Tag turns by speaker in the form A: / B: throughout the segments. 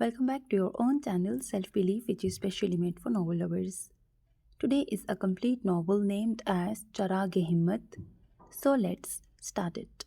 A: Welcome back to your own channel, Self Belief, which is specially made for novel lovers. Today is a complete novel named as Charag-e-Himmat. So let's start it.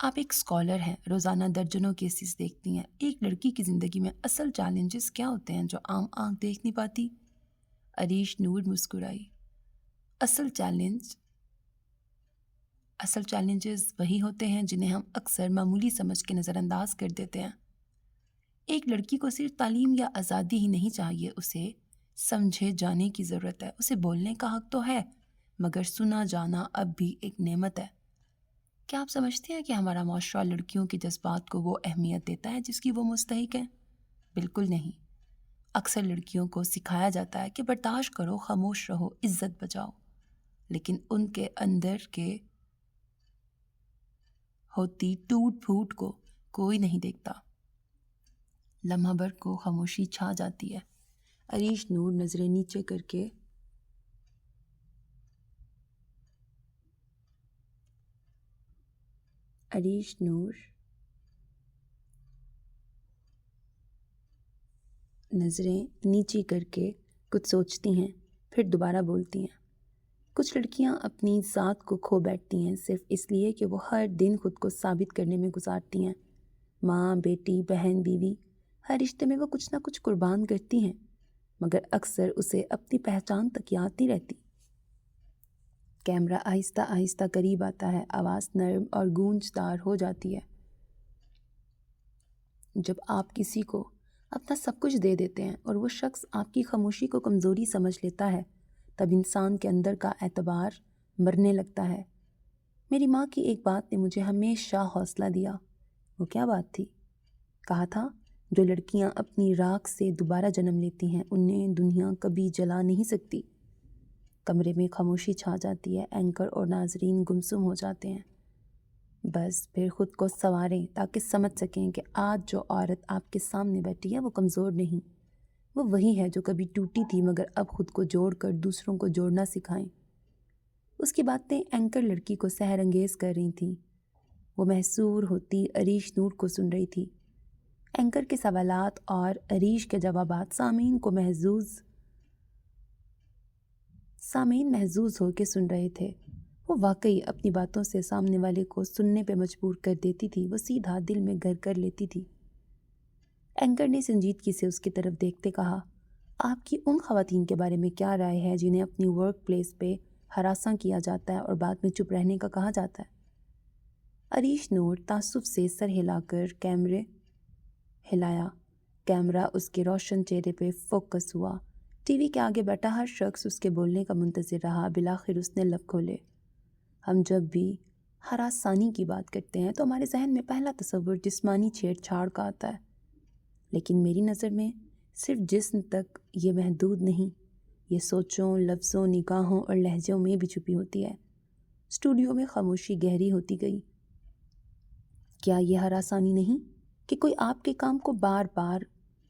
A: آپ ایک scholar ہیں، روزانہ درجنوں cases دیکھتی ہیں۔ ایک لڑکی کی زندگی میں اصل چیلنجز کیا ہوتے ہیں جو عام آنکھ دیکھ نہیں پاتی؟ عریش نور مسکرائی۔ اصل چیلنجز وہی ہوتے ہیں جنہیں ہم اکثر معمولی سمجھ کے نظر انداز کر دیتے ہیں۔ ایک لڑکی کو صرف تعلیم یا آزادی ہی نہیں چاہیے، اسے سمجھے جانے کی ضرورت ہے۔ اسے بولنے کا حق تو ہے، مگر سنا جانا اب بھی ایک نعمت ہے۔ کیا آپ سمجھتے ہیں کہ ہمارا معاشرہ لڑکیوں کے جذبات کو وہ اہمیت دیتا ہے جس کی وہ مستحق ہیں؟ بالکل نہیں۔ اکثر لڑکیوں کو سکھایا جاتا ہے کہ برداشت کرو، خاموش رہو، عزت بچاؤ، لیکن ان کے اندر کے ہوتی ٹوٹ پھوٹ کو کوئی نہیں دیکھتا۔ لمحہ بھر کو خاموشی چھا جاتی ہے۔ عریش نور نظریں نیچے کر کے کچھ سوچتی ہیں، پھر دوبارہ بولتی ہیں۔ کچھ لڑکیاں اپنی ذات کو کھو بیٹھتی ہیں صرف اس لیے کہ وہ ہر دن خود کو ثابت کرنے میں گزارتی ہیں۔ ماں، بیٹی، بہن، بیوی، ہر رشتے میں وہ کچھ نہ کچھ قربان کرتی ہیں، مگر اکثر اسے اپنی پہچان تک یاد نہیں رہتی۔ کیمرہ آہستہ آہستہ قریب آتا ہے، آواز نرم اور گونجدار ہو جاتی ہے۔ جب آپ کسی کو اپنا سب کچھ دے دیتے ہیں اور وہ شخص آپ کی خاموشی کو کمزوری سمجھ لیتا ہے، تب انسان کے اندر کا اعتبار مرنے لگتا ہے۔ میری ماں کی ایک بات نے مجھے ہمیشہ حوصلہ دیا۔ وہ کیا بات تھی؟ کہا تھا، جو لڑکیاں اپنی راکھ سے دوبارہ جنم لیتی ہیں انہیں دنیا کبھی جلا نہیں سکتی۔ کمرے میں خاموشی چھا جاتی ہے، اینکر اور ناظرین گمسم ہو جاتے ہیں۔ بس پھر خود کو سنواریں تاکہ سمجھ سکیں کہ آج جو عورت آپ کے سامنے بیٹھی ہے وہ کمزور نہیں، وہ وہی ہے جو کبھی ٹوٹی تھی مگر اب خود کو جوڑ کر دوسروں کو جوڑنا سکھائیں۔ اس کی باتیں اینکر لڑکی کو سحر انگیز کر رہی تھیں۔ وہ محصور ہوتی عریش نور کو سن رہی تھی۔ اینکر کے سوالات اور عریش کے جوابات سامعین محظوظ ہو کے سن رہے تھے۔ وہ واقعی اپنی باتوں سے سامنے والے کو سننے پہ مجبور کر دیتی تھی، وہ سیدھا دل میں گھر کر لیتی تھی۔ اینکر نے سنجیدگی سے اس کی طرف دیکھتے کہا، آپ کی ان خواتین کے بارے میں کیا رائے ہے جنہیں اپنی ورک پلیس پہ ہراساں کیا جاتا ہے اور بعد میں چپ رہنے کا کہا جاتا ہے؟ عریش نور تعصب سے سر ہلا کر کیمرہ اس کے روشن چہرے پہ فوکس ہوا۔ ٹی وی کے آگے بیٹھا ہر شخص اس کے بولنے کا منتظر رہا۔ بالآخر اس نے لب کھولے۔ ہم جب بھی ہراسانی کی بات کرتے ہیں تو ہمارے ذہن میں پہلا تصور جسمانی چھیڑ چھاڑ کا آتا ہے، لیکن میری نظر میں صرف جسم تک یہ محدود نہیں، یہ سوچوں، لفظوں، نگاہوں اور لہجوں میں بھی چھپی ہوتی ہے۔ اسٹوڈیو میں خاموشی گہری ہوتی گئی۔ کیا یہ ہراسانی نہیں کہ کوئی آپ کے کام کو بار بار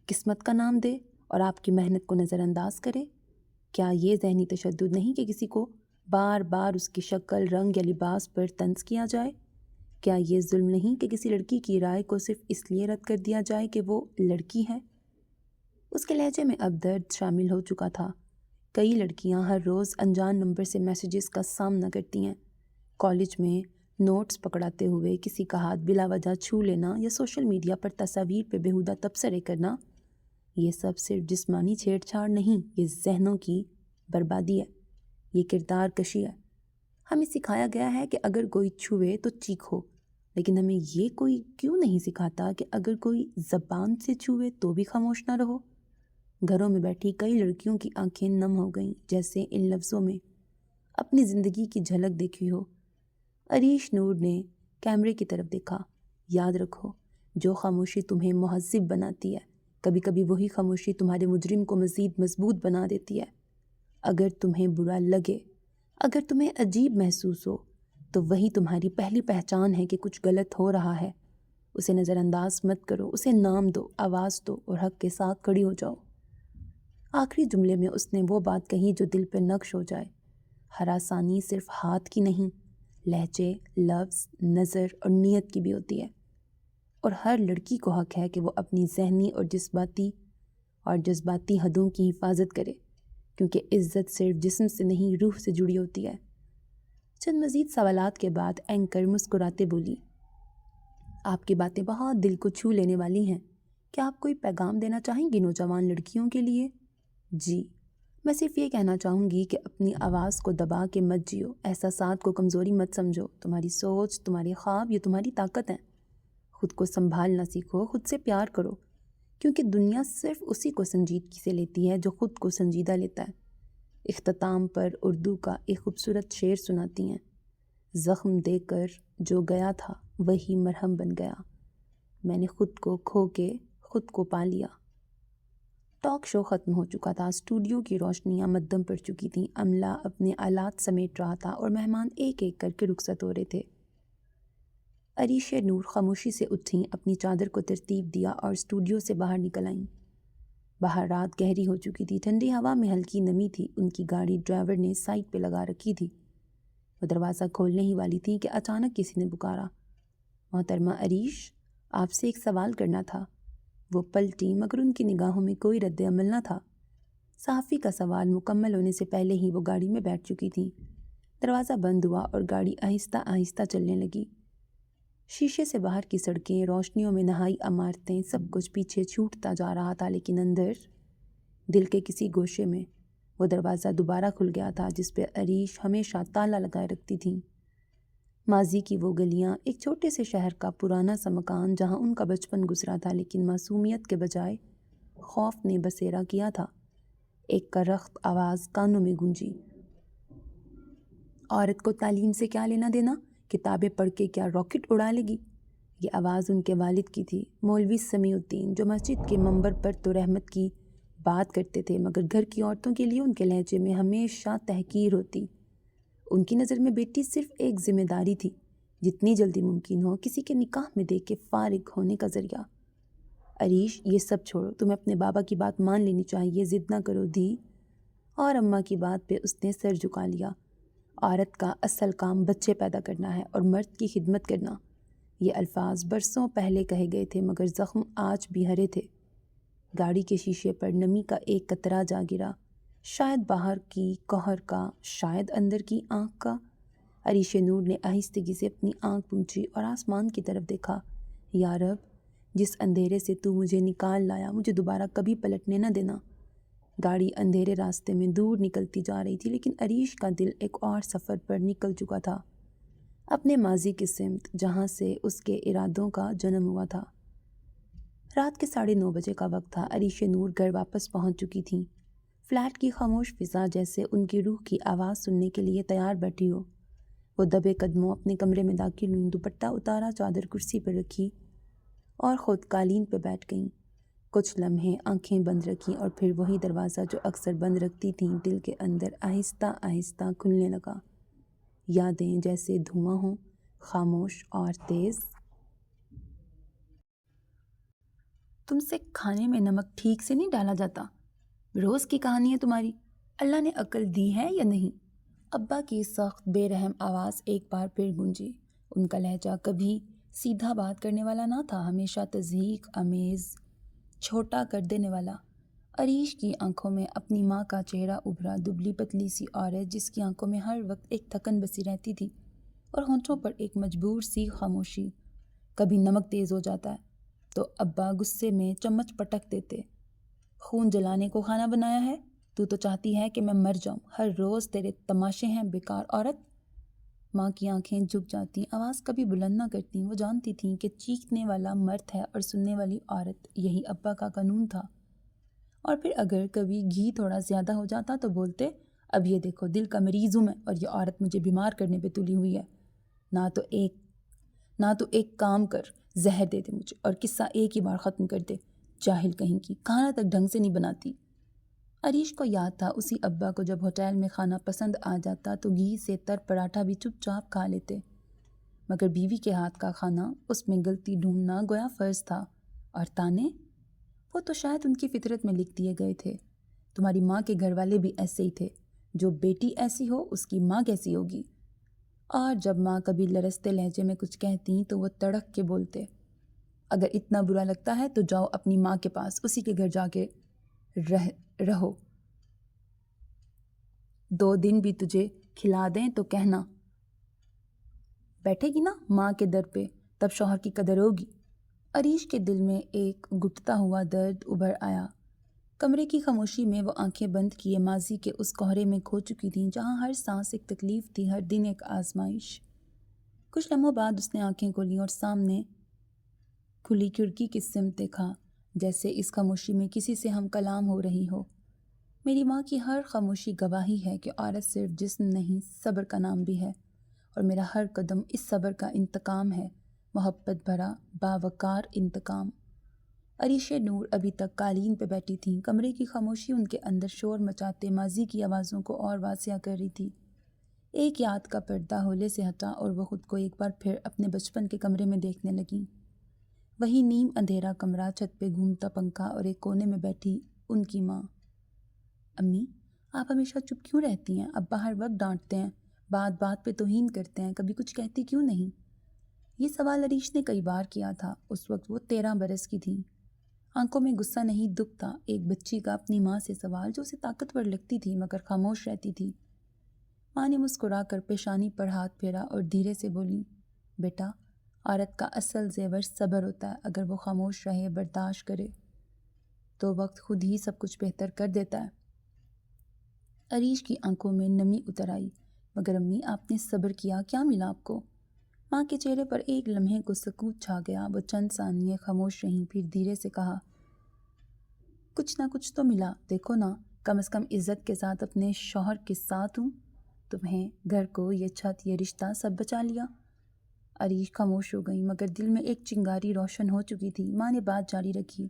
A: قسمت کا نام دے اور آپ کی محنت کو نظر انداز کرے؟ کیا یہ ذہنی تشدد نہیں کہ کسی کو بار بار اس کی شکل، رنگ یا لباس پر طنز کیا جائے؟ کیا یہ ظلم نہیں کہ کسی لڑکی کی رائے کو صرف اس لیے رد کر دیا جائے کہ وہ لڑکی ہے؟ اس کے لہجے میں اب درد شامل ہو چکا تھا۔ کئی لڑکیاں ہر روز انجان نمبر سے میسیجز کا سامنا کرتی ہیں۔ کالج میں نوٹس پکڑاتے ہوئے کسی کا ہاتھ بلا وجہ چھو لینا یا سوشل میڈیا پر تصاویر پہ بیہودہ تبصرے کرنا، یہ سب صرف جسمانی چھیڑ چھاڑ نہیں، یہ ذہنوں کی بربادی ہے، یہ کردار کشی ہے۔ ہمیں سکھایا گیا ہے کہ اگر کوئی چھوئے تو چیخو، لیکن ہمیں یہ کوئی کیوں نہیں سکھاتا کہ اگر کوئی زبان سے چھوئے تو بھی خاموش نہ رہو؟ گھروں میں بیٹھی کئی لڑکیوں کی آنکھیں نم ہو گئیں، جیسے ان لفظوں میں اپنی زندگی کی جھلک دیکھی ہو۔ عریش نور نے کیمرے کی طرف دیکھا۔ یاد رکھو، جو خاموشی تمہیں مہذب بناتی ہے، کبھی کبھی وہی خاموشی تمہارے مجرم کو مزید مضبوط بنا دیتی ہے۔ اگر تمہیں برا لگے، اگر تمہیں عجیب محسوس ہو، تو وہی تمہاری پہلی پہچان ہے کہ کچھ غلط ہو رہا ہے۔ اسے نظر انداز مت کرو، اسے نام دو، آواز دو اور حق کے ساتھ کھڑی ہو جاؤ۔ آخری جملے میں اس نے وہ بات کہی جو دل پہ نقش ہو جائے۔ ہراسانی صرف ہاتھ کی نہیں، لہجے، لفظ، نظر اور نیت کی بھی ہوتی ہے، اور ہر لڑکی کو حق ہے کہ وہ اپنی ذہنی اور جذباتی حدوں کی حفاظت کرے، کیونکہ عزت صرف جسم سے نہیں، روح سے جڑی ہوتی ہے۔ چند مزید سوالات کے بعد اینکر مسکراتے بولی، آپ کی باتیں بہت دل کو چھو لینے والی ہیں۔ کیا آپ کوئی پیغام دینا چاہیں گی نوجوان لڑکیوں کے لیے؟ جی، میں صرف یہ کہنا چاہوں گی کہ اپنی آواز کو دبا کے مت جیو، احساسات کو کمزوری مت سمجھو۔ تمہاری سوچ، تمہارے خواب یہ تمہاری طاقت ہیں۔ خود کو سنبھالنا سیکھو، خود سے پیار کرو، کیونکہ دنیا صرف اسی کو سنجیدگی سے لیتی ہے جو خود کو سنجیدہ لیتا ہے۔ اختتام پر اردو کا ایک خوبصورت شعر سناتی ہیں: زخم دے کر جو گیا تھا وہی مرہم بن گیا، میں نے خود کو کھو کے خود کو پا لیا۔ ٹاک شو ختم ہو چکا تھا، اسٹوڈیو کی روشنیاں مدھم پڑ چکی تھیں، عملہ اپنے آلات سمیٹ رہا تھا اور مہمان ایک ایک کر کے رخصت ہو رہے تھے۔ عریش نور خاموشی سے اٹھیں، اپنی چادر کو ترتیب دیا اور اسٹوڈیو سے باہر نکل آئیں۔ باہر رات گہری ہو چکی تھی، ٹھنڈی ہوا میں ہلکی نمی تھی۔ ان کی گاڑی ڈرائیور نے سائڈ پہ لگا رکھی تھی۔ وہ دروازہ کھولنے ہی والی تھی کہ اچانک کسی نے پکارا: محترمہ عریش، آپ سے ایک سوال کرنا تھا۔ وہ پلٹی مگر ان کی نگاہوں میں کوئی رد عمل نہ تھا۔ صحافی کا سوال مکمل ہونے سے پہلے ہی وہ گاڑی میں بیٹھ چکی تھیں۔ دروازہ بند ہوا اور گاڑی آہستہ آہستہ چلنے لگی۔ شیشے سے باہر کی سڑکیں، روشنیوں میں نہائی عمارتیں، سب کچھ پیچھے چھوٹتا جا رہا تھا، لیکن اندر دل کے کسی گوشے میں وہ دروازہ دوبارہ کھل گیا تھا جس پہ عریش ہمیشہ تالا لگائے رکھتی تھیں۔ ماضی کی وہ گلیاں، ایک چھوٹے سے شہر کا پرانا سا مکان جہاں ان کا بچپن گزرا تھا، لیکن معصومیت کے بجائے خوف نے بسیرا کیا تھا۔ ایک کرخت آواز کانوں میں گونجی: عورت کو تعلیم سے کیا لینا دینا؟ کتابیں پڑھ کے کیا راکٹ اڑا لے گی؟ یہ آواز ان کے والد کی تھی، مولوی سمیع الدین، جو مسجد کے منبر پر تو رحمت کی بات کرتے تھے مگر گھر کی عورتوں کے لیے ان کے لہجے میں ہمیشہ تحقیر ہوتی۔ ان کی نظر میں بیٹی صرف ایک ذمہ داری تھی، جتنی جلدی ممکن ہو کسی کے نکاح میں دے کے فارغ ہونے کا ذریعہ۔ عریش، یہ سب چھوڑو، تمہیں اپنے بابا کی بات مان لینی چاہیے، ضد نہ کرو دھی۔ اور اماں کی بات پہ اس نے سر جھکا لیا۔ عورت کا اصل کام بچے پیدا کرنا ہے اور مرد کی خدمت کرنا۔ یہ الفاظ برسوں پہلے کہے گئے تھے مگر زخم آج بھی ہرے تھے۔ گاڑی کے شیشے پر نمی کا ایک قطرہ جا گرا، شاید باہر کی کوہر کا، شاید اندر کی آنکھ کا۔ عریش نور نے آہستگی سے اپنی آنکھ پونچھی اور آسمان کی طرف دیکھا۔ یا رب، جس اندھیرے سے تو مجھے نکال لایا، مجھے دوبارہ کبھی پلٹنے نہ دینا۔ گاڑی اندھیرے راستے میں دور نکلتی جا رہی تھی، لیکن عریش کا دل ایک اور سفر پر نکل چکا تھا، اپنے ماضی کی سمت جہاں سے اس کے ارادوں کا جنم ہوا تھا۔ رات کے 9:30 بجے کا وقت تھا۔ عریش نور گھر واپس پہنچ چکی تھیں۔ فلیٹ کی خاموش فضا جیسے ان کی روح کی آواز سننے کے لیے تیار بیٹھی ہو۔ وہ دبے قدموں اپنے کمرے میں داخل ہوئیں، دوپٹہ اتارا، چادر کرسی پر رکھی اور خود قالین پہ بیٹھ گئیں۔ کچھ لمحے آنکھیں بند رکھیں اور پھر وہی دروازہ جو اکثر بند رکھتی تھیں دل کے اندر آہستہ آہستہ کھلنے لگا۔ یادیں جیسے دھواں ہوں، خاموش اور تیز۔ تم سے کھانے میں نمک ٹھیک سے نہیں ڈالا جاتا۔ روز کی کہانی ہے تمہاری، اللہ نے عقل دی ہے یا نہیں؟ ابا کی سخت بے رحم آواز ایک بار پھر گونجی۔ ان کا لہجہ کبھی سیدھا بات کرنے والا نہ تھا، ہمیشہ تضحیک آمیز، چھوٹا کر دینے والا۔ عریش کی آنکھوں میں اپنی ماں کا چہرہ ابھرا، دبلی پتلی سی عورت جس کی آنکھوں میں ہر وقت ایک تھکن بسی رہتی تھی اور ہونٹوں پر ایک مجبور سی خاموشی۔ کبھی نمک تیز ہو جاتا ہے تو ابا غصے میں چمچ پٹک دیتے۔ خون جلانے کو کھانا بنایا ہے؟ تو چاہتی ہے کہ میں مر جاؤں، ہر روز تیرے تماشے ہیں بیکار عورت۔ ماں کی آنکھیں جھک جاتی، آواز کبھی بلند نہ کرتی۔ وہ جانتی تھیں کہ چیخنے والا مرد ہے اور سننے والی عورت، یہی ابا کا قانون تھا۔ اور پھر اگر کبھی گھی تھوڑا زیادہ ہو جاتا تو بولتے، اب یہ دیکھو دل کا مریض ہوں میں اور یہ عورت مجھے بیمار کرنے پہ تلی ہوئی ہے۔ نہ تو ایک کام کر، زہر دے دے مجھے اور قصہ ایک ہی بار ختم کر دے۔ جاہل کہیں کی، کھانا تک ڈھنگ سے نہیں بناتی۔ عریش کو یاد تھا اسی ابا کو جب ہوٹل میں کھانا پسند آ جاتا تو گھی سے تر پراٹھا بھی چپ چاپ کھا لیتے، مگر بیوی کے ہاتھ کا کھانا، اس میں غلطی ڈھونڈنا گویا فرض تھا۔ اور تانے، وہ تو شاید ان کی فطرت میں لکھ دیے گئے تھے۔ تمہاری ماں کے گھر والے بھی ایسے ہی تھے، جو بیٹی ایسی ہو اس کی ماں کیسی ہوگی۔ اور جب ماں کبھی لرزتے لہجے میں کچھ کہتی تو وہ تڑک کے بولتے، اگر اتنا برا لگتا ہے تو جاؤ اپنی ماں کے پاس، اسی کے گھر جا کے رہو، 2 دن بھی تجھے کھلا دیں تو کہنا۔ بیٹھے گی نا ماں کے در پہ، تب شوہر کی قدر ہوگی۔ عریش کے دل میں ایک گھٹتا ہوا درد ابھر آیا۔ کمرے کی خاموشی میں وہ آنکھیں بند کیے ماضی کے اس کوہرے میں کھو چکی تھیں جہاں ہر سانس ایک تکلیف تھی، ہر دن ایک آزمائش۔ کچھ لمحوں بعد اس نے آنکھیں کھولیں اور سامنے کھلی کھڑکی کی سمت دیکھا، جیسے اس خاموشی میں کسی سے ہم کلام ہو رہی ہو۔ میری ماں کی ہر خاموشی گواہی ہے کہ عورت صرف جسم نہیں، صبر کا نام بھی ہے، اور میرا ہر قدم اس صبر کا انتقام ہے، محبت بھرا باوقار انتقام۔ عریش نور ابھی تک قالین پہ بیٹھی تھیں، کمرے کی خاموشی ان کے اندر شور مچاتے ماضی کی آوازوں کو اور واسع کر رہی تھی۔ ایک یاد کا پردہ ہولے سے ہٹا اور وہ خود کو ایک بار پھر اپنے بچپن کے کمرے میں دیکھنے لگیں۔ وہی نیم اندھیرا کمرہ، چھت پہ گھومتا پنکھا اور ایک کونے میں بیٹھی ان کی ماں۔ امی، آپ ہمیشہ چپ کیوں رہتی ہیں؟ ابا ہر وقت ڈانٹتے ہیں، بات بات پہ توہین کرتے ہیں، کبھی کچھ کہتی کیوں نہیں؟ یہ سوال عریش نے کئی بار کیا تھا۔ اس وقت وہ 13 برس کی تھی۔ آنکھوں میں غصہ نہیں، دکھ تھا، ایک بچی کا اپنی ماں سے سوال جو اسے طاقتور لگتی تھی مگر خاموش رہتی تھی۔ ماں نے مسکرا کر پیشانی پر ہاتھ پھیرا اور دھیرے سے بولی، بیٹا، عورت کا اصل زیور صبر ہوتا ہے، اگر وہ خاموش رہے، برداشت کرے تو وقت خود ہی سب کچھ بہتر کر دیتا ہے۔ عریش کی آنکھوں میں نمی اتر آئی۔ مگر امی، آپ نے صبر کیا، کیا ملا آپ کو؟ ماں کے چہرے پر ایک لمحے کو سکوت چھا گیا۔ وہ چند ثانیے خاموش رہیں، پھر دھیرے سے کہا، کچھ نہ کچھ تو ملا، دیکھو نا، کم از کم عزت کے ساتھ اپنے شوہر کے ساتھ ہوں، تمہیں، گھر کو، یہ چھت، یہ رشتہ سب بچا لیا۔ عریش خاموش ہو گئی، مگر دل میں ایک چنگاری روشن ہو چکی تھی۔ ماں نے بات جاری رکھی،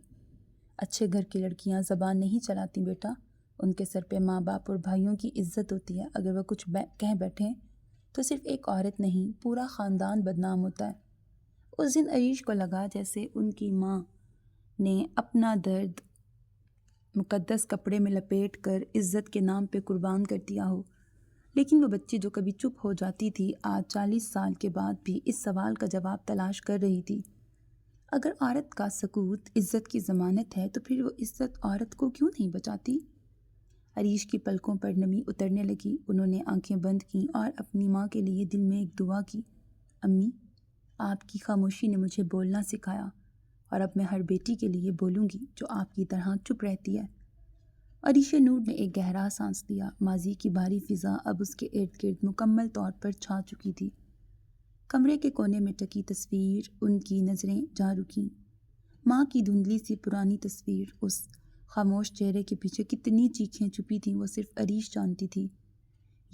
A: اچھے گھر کی لڑکیاں زبان نہیں چلاتی بیٹا، ان کے سر پہ ماں باپ اور بھائیوں کی عزت ہوتی ہے، اگر وہ کچھ کہہ بیٹھیں تو صرف ایک عورت نہیں، پورا خاندان بدنام ہوتا ہے۔ اس دن عریش کو لگا جیسے ان کی ماں نے اپنا درد مقدس کپڑے میں لپیٹ کر عزت کے نام پہ قربان کر دیا ہو۔ لیکن وہ بچی جو کبھی چپ ہو جاتی تھی، آج 40 سال کے بعد بھی اس سوال کا جواب تلاش کر رہی تھی۔ اگر عورت کا سکوت عزت کی ضمانت ہے تو پھر وہ عزت عورت کو کیوں نہیں بچاتی؟ عریش کی پلکوں پر نمی اترنے لگی۔ انہوں نے آنکھیں بند کیں اور اپنی ماں کے لیے دل میں ایک دعا کی، امی، آپ کی خاموشی نے مجھے بولنا سکھایا، اور اب میں ہر بیٹی کے لیے بولوں گی جو آپ کی طرح چپ رہتی ہے۔ عریش نور نے ایک گہرا سانس لیا۔ ماضی کی بھاری فضا اب اس کے ارد گرد مکمل طور پر چھا چکی تھی۔ کمرے کے کونے میں ٹکی تصویر، ان کی نظریں جا رکیں۔ ماں کی دھندلی سی پرانی تصویر، اس خاموش چہرے کے پیچھے کتنی چیخیں چھپی تھیں وہ صرف عریش جانتی تھی۔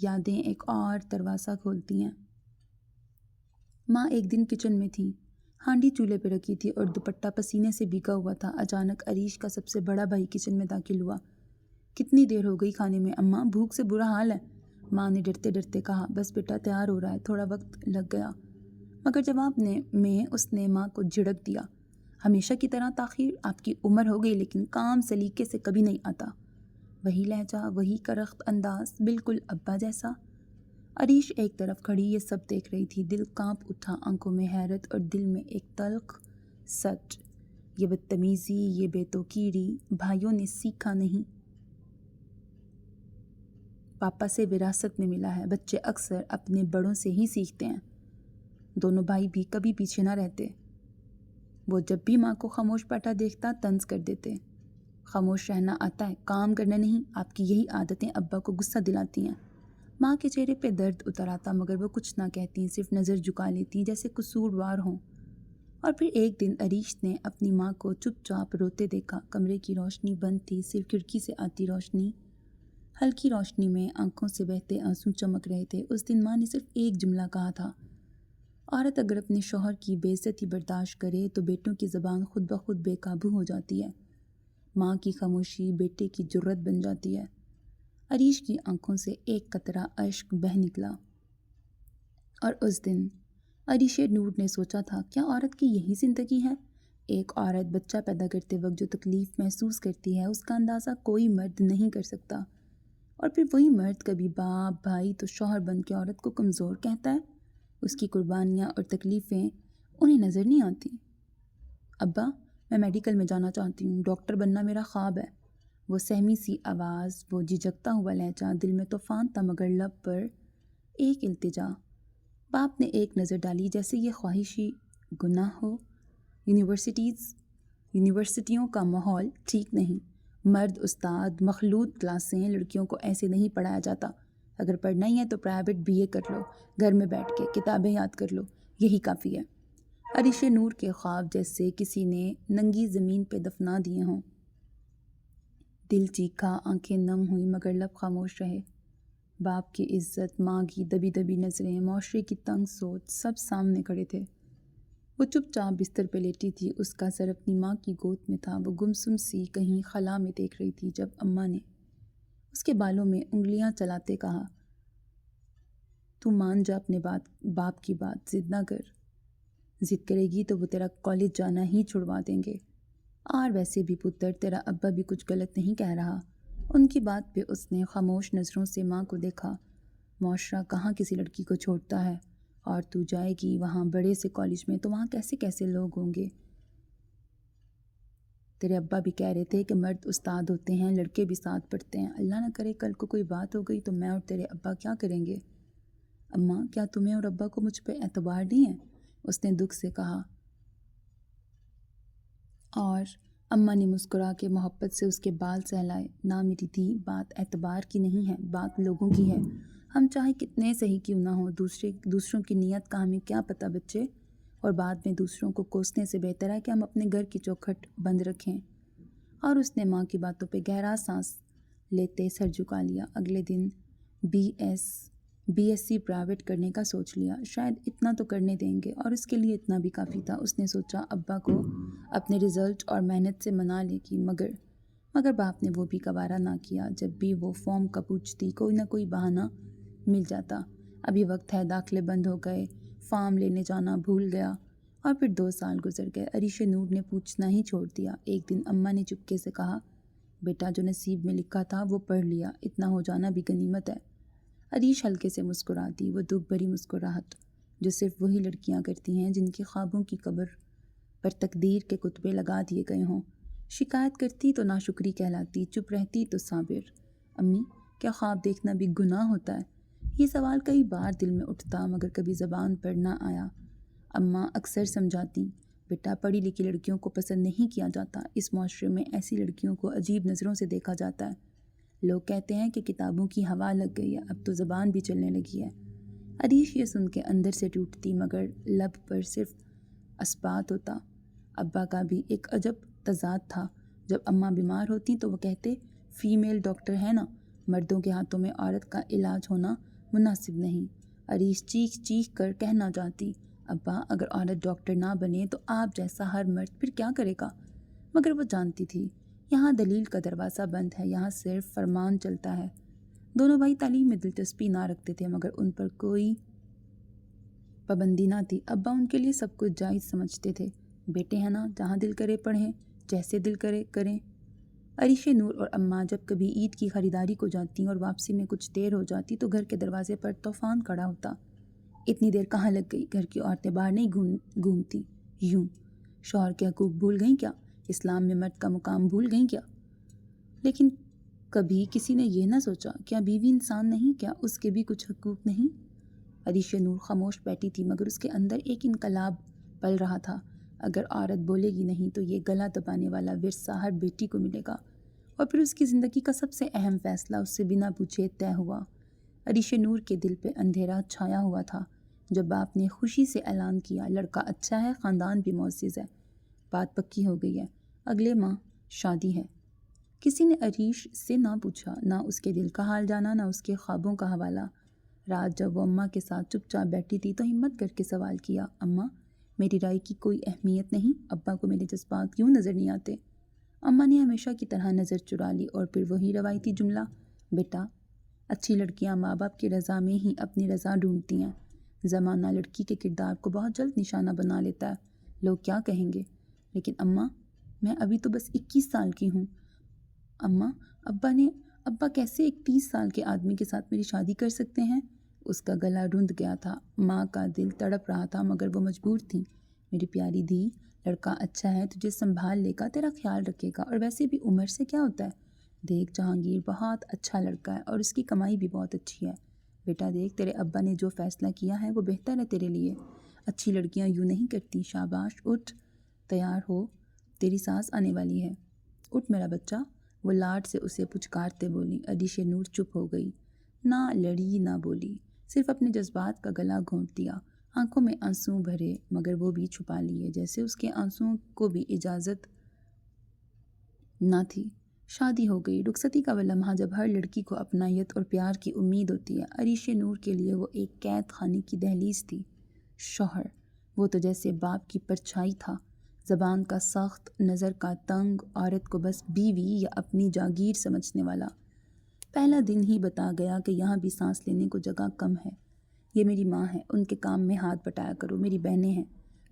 A: یادیں ایک اور دروازہ کھولتی ہیں۔ ماں ایک دن کچن میں تھی، ہانڈی چولہے پہ رکھی تھی اور دوپٹہ پسینے سے بھیگا ہوا تھا۔ اچانک عریش کا سب سے بڑا بھائی کچن میں داخل ہوا۔ کتنی دیر ہو گئی کھانے میں اماں، بھوک سے برا حال ہے۔ ماں نے ڈرتے ڈرتے کہا، بس بیٹا تیار ہو رہا ہے، تھوڑا وقت لگ گیا۔ مگر جواب میں اس نے ماں کو جھڑک دیا، ہمیشہ کی طرح تاخیر، آپ کی عمر ہو گئی لیکن کام سلیقے سے کبھی نہیں آتا۔ وہی لہجہ، وہی کرخت انداز، بالکل ابا جیسا۔ عریش ایک طرف کھڑی یہ سب دیکھ رہی تھی، دل کانپ اٹھا، آنکھوں میں حیرت اور دل میں ایک تلخ سچ، یہ بدتمیزی، یہ بے توقیری بھائیوں نے سیکھا نہیں، پاپا سے وراثت میں ملا ہے۔ بچے اکثر اپنے بڑوں سے ہی سیکھتے ہیں۔ دونوں بھائی بھی کبھی پیچھے نہ رہتے۔ وہ جب بھی ماں کو خاموش بیٹھا دیکھتا طنز کر دیتے، خاموش رہنا آتا ہے، کام کرنا نہیں، آپ کی یہی عادتیں ابا کو غصہ دلاتی ہیں۔ ماں کے چہرے پہ درد اتر آتا مگر وہ کچھ نہ کہتی، صرف نظر جھکا لیتی جیسے قصوروار ہوں۔ اور پھر ایک دن عریش نے اپنی ماں کو چپ چاپ روتے دیکھا۔ کمرے کی روشنی بند تھی، صرف کھڑکی سے آتی روشنی، ہلکی روشنی میں آنکھوں سے بہتے آنسو چمک رہے تھے۔ اس دن ماں نے صرف ایک جملہ کہا تھا، عورت اگر اپنے شوہر کی بے عزتی برداشت کرے تو بیٹوں کی زبان خود بخود بے قابو ہو جاتی ہے، ماں کی خاموشی بیٹے کی جرت بن جاتی ہے۔ عریش کی آنکھوں سے ایک قطرہ اشک بہہ نکلا۔ اور اس دن عریش نور نے سوچا تھا، کیا عورت کی یہی زندگی ہے؟ ایک عورت بچہ پیدا کرتے وقت جو تکلیف محسوس کرتی ہے اس کا اندازہ کوئی مرد نہیں کر سکتا، اور پھر وہی مرد کبھی باپ، بھائی تو شوہر بن کے عورت کو کمزور کہتا ہے۔ اس کی قربانیاں اور تکلیفیں انہیں نظر نہیں آتی۔ ابا، میں میڈیکل میں جانا چاہتی ہوں، ڈاکٹر بننا میرا خواب ہے۔ وہ سہمی سی آواز، وہ جھجکتا ہوا لہجہ، دل میں طوفان تھا مگر لب پر ایک التجا۔ باپ نے ایک نظر ڈالی جیسے یہ خواہش ہی گناہ ہو؟ یونیورسٹیوں کا ماحول ٹھیک نہیں، مرد استاد، مخلوط کلاسیں، لڑکیوں کو ایسے نہیں پڑھایا جاتا۔ اگر پڑھنا ہی ہے تو پرائیویٹ بی اے کر لو، گھر میں بیٹھ کے کتابیں یاد کر لو، یہی کافی ہے۔ عریش نور کے خواب جیسے کسی نے ننگی زمین پہ دفنا دیے ہوں۔ دل چیخا، آنکھیں نم ہوئی مگر لب خاموش رہے۔ باپ کی عزت، ماں کی دبی دبی نظریں، معاشرے کی تنگ سوچ، سب سامنے کھڑے تھے۔ وہ چپ چاپ بستر پہ لیٹی تھی، اس کا سر اپنی ماں کی گود میں تھا۔ وہ گمسم سی کہیں خلا میں دیکھ رہی تھی جب اماں نے اس کے بالوں میں انگلیاں چلاتے کہا، تو مان جا اپنے باپ کی بات، ضد نہ کر۔ ضد کرے گی تو وہ تیرا کالج جانا ہی چھڑوا دیں گے۔ اور ویسے بھی پتر، تیرا ابا بھی کچھ غلط نہیں کہہ رہا۔ ان کی بات پہ اس نے خاموش نظروں سے ماں کو دیکھا۔ معاشرہ کہاں کسی لڑکی کو چھوڑتا ہے، اور تو جائے گی وہاں بڑے سے کالج میں تو وہاں کیسے کیسے لوگ ہوں گے۔ تیرے ابا بھی کہہ رہے تھے کہ مرد استاد ہوتے ہیں، لڑکے بھی ساتھ پڑھتے ہیں، اللہ نہ کرے کل کو کوئی بات ہو گئی تو میں اور تیرے ابا کیا کریں گے۔ اماں، کیا تمہیں اور ابا کو مجھ پہ اعتبار نہیں ہے؟ اس نے دکھ سے کہا، اور اماں نے مسکرا کے محبت سے اس کے بال سہلائے۔ نہ میری دھی، بات اعتبار کی نہیں ہے، بات لوگوں کی ہے۔ ہم چاہے کتنے صحیح کیوں نہ ہوں، دوسروں کی نیت کا ہمیں کیا پتہ بچے، اور بعد میں دوسروں کو کوسنے سے بہتر ہے کہ ہم اپنے گھر کی چوکھٹ بند رکھیں۔ اور اس نے ماں کی باتوں پہ گہرا سانس لیتے سر جھکا لیا۔ اگلے دن بی ایس سی پرائیویٹ کرنے کا سوچ لیا، شاید اتنا تو کرنے دیں گے، اور اس کے لیے اتنا بھی کافی تھا۔ اس نے سوچا ابا کو اپنے رزلٹ اور محنت سے منا لے گی، مگر باپ نے وہ بھی گوارا نہ کیا۔ جب بھی وہ فارم کا پوچھتی کوئی نہ کوئی بہانہ مل جاتا، ابھی وقت ہے، داخلے بند ہو گئے، فارم لینے جانا بھول گیا، اور پھر 2 سال گزر گئے۔ عریش نور نے پوچھنا ہی چھوڑ دیا۔ ایک دن اماں نے چپکے سے کہا، بیٹا جو نصیب میں لکھا تھا وہ پڑھ لیا، اتنا ہو جانا بھی غنیمت ہے۔ عریش ہلکے سے مسکرا دی، وہ دکھ بھری مسکراہٹ جو صرف وہی لڑکیاں کرتی ہیں جن کے خوابوں کی قبر پر تقدیر کے کتبے لگا دیے گئے ہوں۔ شکایت کرتی تو ناشکری کہلاتی، چپ رہتی تو صابر۔ امی، کیا خواب دیکھنا بھی گناہ ہوتا ہے؟ یہ سوال کئی بار دل میں اٹھتا مگر کبھی زبان پر نہ آیا۔ اماں اکثر سمجھاتی، بیٹا پڑھی لکھی لڑکیوں کو پسند نہیں کیا جاتا، اس معاشرے میں ایسی لڑکیوں کو عجیب نظروں سے دیکھا جاتا ہے۔ لوگ کہتے ہیں کہ کتابوں کی ہوا لگ گئی ہے، اب تو زبان بھی چلنے لگی ہے۔ عریش یہ سن کے اندر سے ٹوٹتی مگر لب پر صرف اثبات ہوتا۔ ابا کا بھی ایک عجب تضاد تھا۔ جب اماں بیمار ہوتی تو وہ کہتے، فیمیل ڈاکٹر ہے نا، مردوں کے ہاتھوں میں عورت کا علاج ہونا مناسب نہیں۔ عریش چیخ چیخ کر کہنا چاہتی، ابا اگر عورت ڈاکٹر نہ بنے تو آپ جیسا ہر مرد پھر کیا کرے گا؟ مگر وہ جانتی تھی یہاں دلیل کا دروازہ بند ہے، یہاں صرف فرمان چلتا ہے۔ دونوں بھائی تعلیم میں دلچسپی نہ رکھتے تھے مگر ان پر کوئی پابندی نہ تھی۔ ابا ان کے لیے سب کچھ جائز سمجھتے تھے، بیٹے ہیں نا، جہاں دل کرے پڑھیں، جیسے دل کرے کریں۔ عریش نور اور اماں جب کبھی عید کی خریداری کو جاتی اور واپسی میں کچھ دیر ہو جاتی تو گھر کے دروازے پر طوفان کھڑا ہوتا۔ اتنی دیر کہاں لگ گئی؟ گھر کی عورتیں باہر نہیں گھومتی یوں؟ شوہر کے حقوق بھول گئیں کیا؟ اسلام میں مرد کا مقام بھول گئیں کیا؟ لیکن کبھی کسی نے یہ نہ سوچا، کیا بیوی انسان نہیں؟ کیا اس کے بھی کچھ حقوق نہیں؟ عریش نور خاموش بیٹھی تھی مگر اس کے اندر ایک انقلاب پل رہا تھا۔ اگر عورت بولے گی نہیں تو یہ گلا دبانے والا ورثہ ہر بیٹی کو ملے گا، اور پھر اس کی زندگی کا سب سے اہم فیصلہ اس سے بنا پوچھے طے ہوا۔ عریش نور کے دل پہ اندھیرا چھایا ہوا تھا جب باپ نے خوشی سے اعلان کیا، لڑکا اچھا ہے، خاندان بھی معزز ہے، بات پکی ہو گئی ہے، اگلے ماہ شادی ہے۔ کسی نے عریش سے نہ پوچھا، نہ اس کے دل کا حال جانا، نہ اس کے خوابوں کا حوالہ۔ رات جب وہ اماں کے ساتھ چپ چاپ بیٹھی تھی تو ہمت کر کے سوال کیا، اماں میری رائے کی کوئی اہمیت نہیں؟ ابا کو میرے جذبات کیوں نظر نہیں آتے؟ اماں نے ہمیشہ کی طرح نظر چرا لی اور پھر وہی روایتی جملہ، بیٹا اچھی لڑکیاں ماں باپ کی رضا میں ہی اپنی رضا ڈھونڈتی ہیں، زمانہ لڑکی کے کردار کو بہت جلد نشانہ بنا لیتا ہے، لوگ کیا کہیں گے؟ لیکن اماں میں ابھی تو بس 21 سال کی ہوں۔ اماں ابا کیسے ایک 30 سال کے آدمی کے ساتھ میری شادی کر سکتے ہیں؟ اس کا گلا رند گیا تھا، ماں کا دل تڑپ رہا تھا مگر وہ مجبور تھی۔ میری پیاری دھی، لڑکا اچھا ہے، تجھے سنبھال لے گا، تیرا خیال رکھے گا، اور ویسے بھی عمر سے کیا ہوتا ہے؟ دیکھ جہانگیر بہت اچھا لڑکا ہے اور اس کی کمائی بھی بہت اچھی ہے۔ بیٹا دیکھ، تیرے ابا نے جو فیصلہ کیا ہے وہ بہتر ہے تیرے لیے۔ اچھی لڑکیاں یوں نہیں کرتی، شاباش اٹھ، تیار ہو، تیری ساس آنے والی ہے، اٹھ میرا بچہ، وہ لاڈ سے اسے پچکارتے بولی۔ عریش نور چپ ہو گئی، نہ لڑی نہ بولی، صرف اپنے جذبات کا گلا گھونٹ دیا۔ آنکھوں میں آنسوں بھرے مگر وہ بھی چھپا لیے، جیسے اس کے آنسوں کو بھی اجازت نہ تھی۔ شادی ہو گئی۔ رخصتی کا وہ لمحہ جب ہر لڑکی کو اپنائیت اور پیار کی امید ہوتی ہے، عریش نور کے لیے وہ ایک قید خانے کی دہلیز تھی۔ شوہر، وہ تو جیسے باپ کی پرچھائی تھا، زبان کا سخت، نظر کا تنگ، عورت کو بس بیوی یا اپنی جاگیر سمجھنے والا۔ پہلا دن ہی بتا گیا کہ یہاں بھی سانس لینے کو جگہ کم ہے۔ یہ میری ماں ہے، ان کے کام میں ہاتھ بٹایا کرو، میری بہنیں ہیں،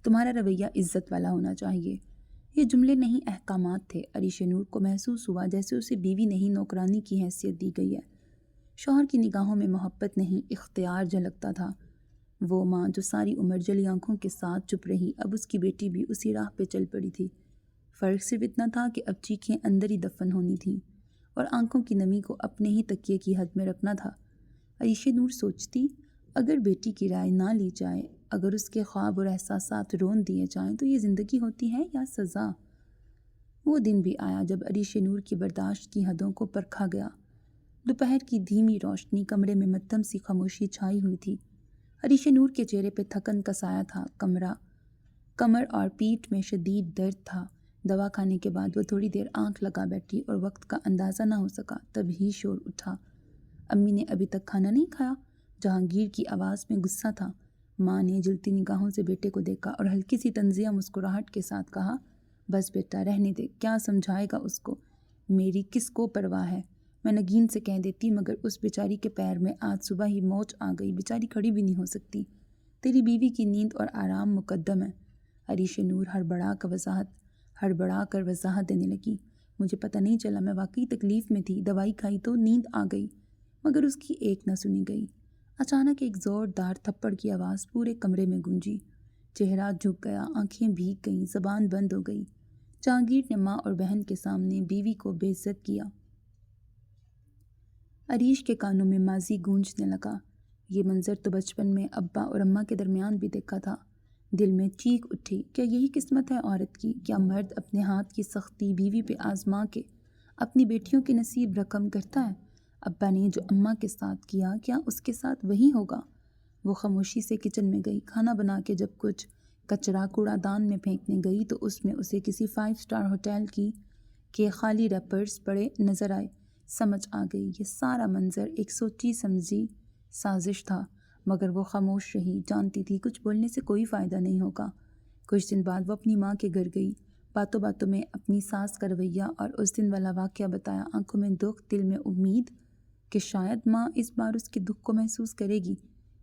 A: تمہارا رویہ عزت والا ہونا چاہیے۔ یہ جملے نہیں احکامات تھے۔ عریش نور کو محسوس ہوا جیسے اسے بیوی نہیں نوکرانی کی حیثیت دی گئی ہے۔ شوہر کی نگاہوں میں محبت نہیں اختیار جھلکتا تھا۔ وہ ماں جو ساری عمر جلی آنکھوں کے ساتھ چپ رہی، اب اس کی بیٹی بھی اسی راہ پہ چل پڑی تھی۔ فرق صرف اتنا تھا کہ اب چیخیں اندر ہی دفن ہونی تھیں اور آنکھوں کی نمی کو اپنے ہی تکیے کی حد میں رکھنا تھا۔ عریش نور سوچتی، اگر بیٹی کی رائے نہ لی جائے، اگر اس کے خواب اور احساسات رون دیے جائیں تو یہ زندگی ہوتی ہے یا سزا؟ وہ دن بھی آیا جب عریش نور کی برداشت کی حدوں کو پرکھا گیا۔ دوپہر کی دھیمی روشنی، کمرے میں مدھم سی خاموشی چھائی ہوئی تھی۔ عریش نور کے چہرے پہ تھکن کا سایہ تھا، کمر اور پیٹھ میں شدید درد تھا۔ دوا کھانے کے بعد وہ تھوڑی دیر آنکھ لگا بیٹھی اور وقت کا اندازہ نہ ہو سکا، تب ہی شور اٹھا، امی نے ابھی تک کھانا نہیں کھایا؟ جہانگیر کی آواز میں غصہ تھا۔ ماں نے جلتی نگاہوں سے بیٹے کو دیکھا اور ہلکی سی طنزیہ مسکراہٹ کے ساتھ کہا، بس بیٹا رہنے دے، کیا سمجھائے گا اس کو؟ میری کس کو پرواہ ہے؟ میں نگین سے کہہ دیتی، مگر اس بیچاری کے پیر میں آج صبح ہی موچ آ گئی، بیچاری کھڑی بھی نہیں ہو سکتی۔ تیری بیوی کی نیند اور آرام مقدم ہے۔ عریش نور ہڑبڑا کر وضاحت دینے لگی، مجھے پتہ نہیں چلا، میں واقعی تکلیف میں تھی، دوائی کھائی تو نیند آ گئی۔ مگر اس کی ایک نہ سنی گئی۔ اچانک ایک زوردار تھپڑ کی آواز پورے کمرے میں گونجی۔ چہرہ جھک گیا، آنکھیں بھیگ گئیں، زبان بند ہو گئی۔ جہانگیر نے ماں اور بہن کے سامنے بیوی کو بے عزت کیا۔ عریش کے کانوں میں ماضی گونجنے لگا۔ یہ منظر تو بچپن میں ابا اور اماں کے درمیان بھی دیکھا تھا۔ دل میں چیخ اٹھی، کیا یہی قسمت ہے عورت کی؟ کیا مرد اپنے ہاتھ کی سختی بیوی پہ آزما کے اپنی بیٹیوں کے نصیب رقم کرتا ہے؟ ابا نے جو اماں کے ساتھ کیا، کیا اس کے ساتھ وہی ہوگا؟ وہ خاموشی سے کچن میں گئی۔ کھانا بنا کے جب کچھ کچرا کوڑا دان میں پھینکنے گئی تو اس میں اسے کسی 5 اسٹار ہوٹل کے خالی ریپرز پڑے نظر آئے۔ سمجھ آ گئی، یہ سارا منظر ایک سوچی سمجھی سازش تھا، مگر وہ خاموش رہی، جانتی تھی کچھ بولنے سے کوئی فائدہ نہیں ہوگا۔ کچھ دن بعد وہ اپنی ماں کے گھر گئی، باتوں باتوں میں اپنی ساس کا رویہ اور اس دن والا واقعہ بتایا، آنکھوں میں دکھ، دل میں امید کہ شاید ماں اس بار اس کے دکھ کو محسوس کرے گی۔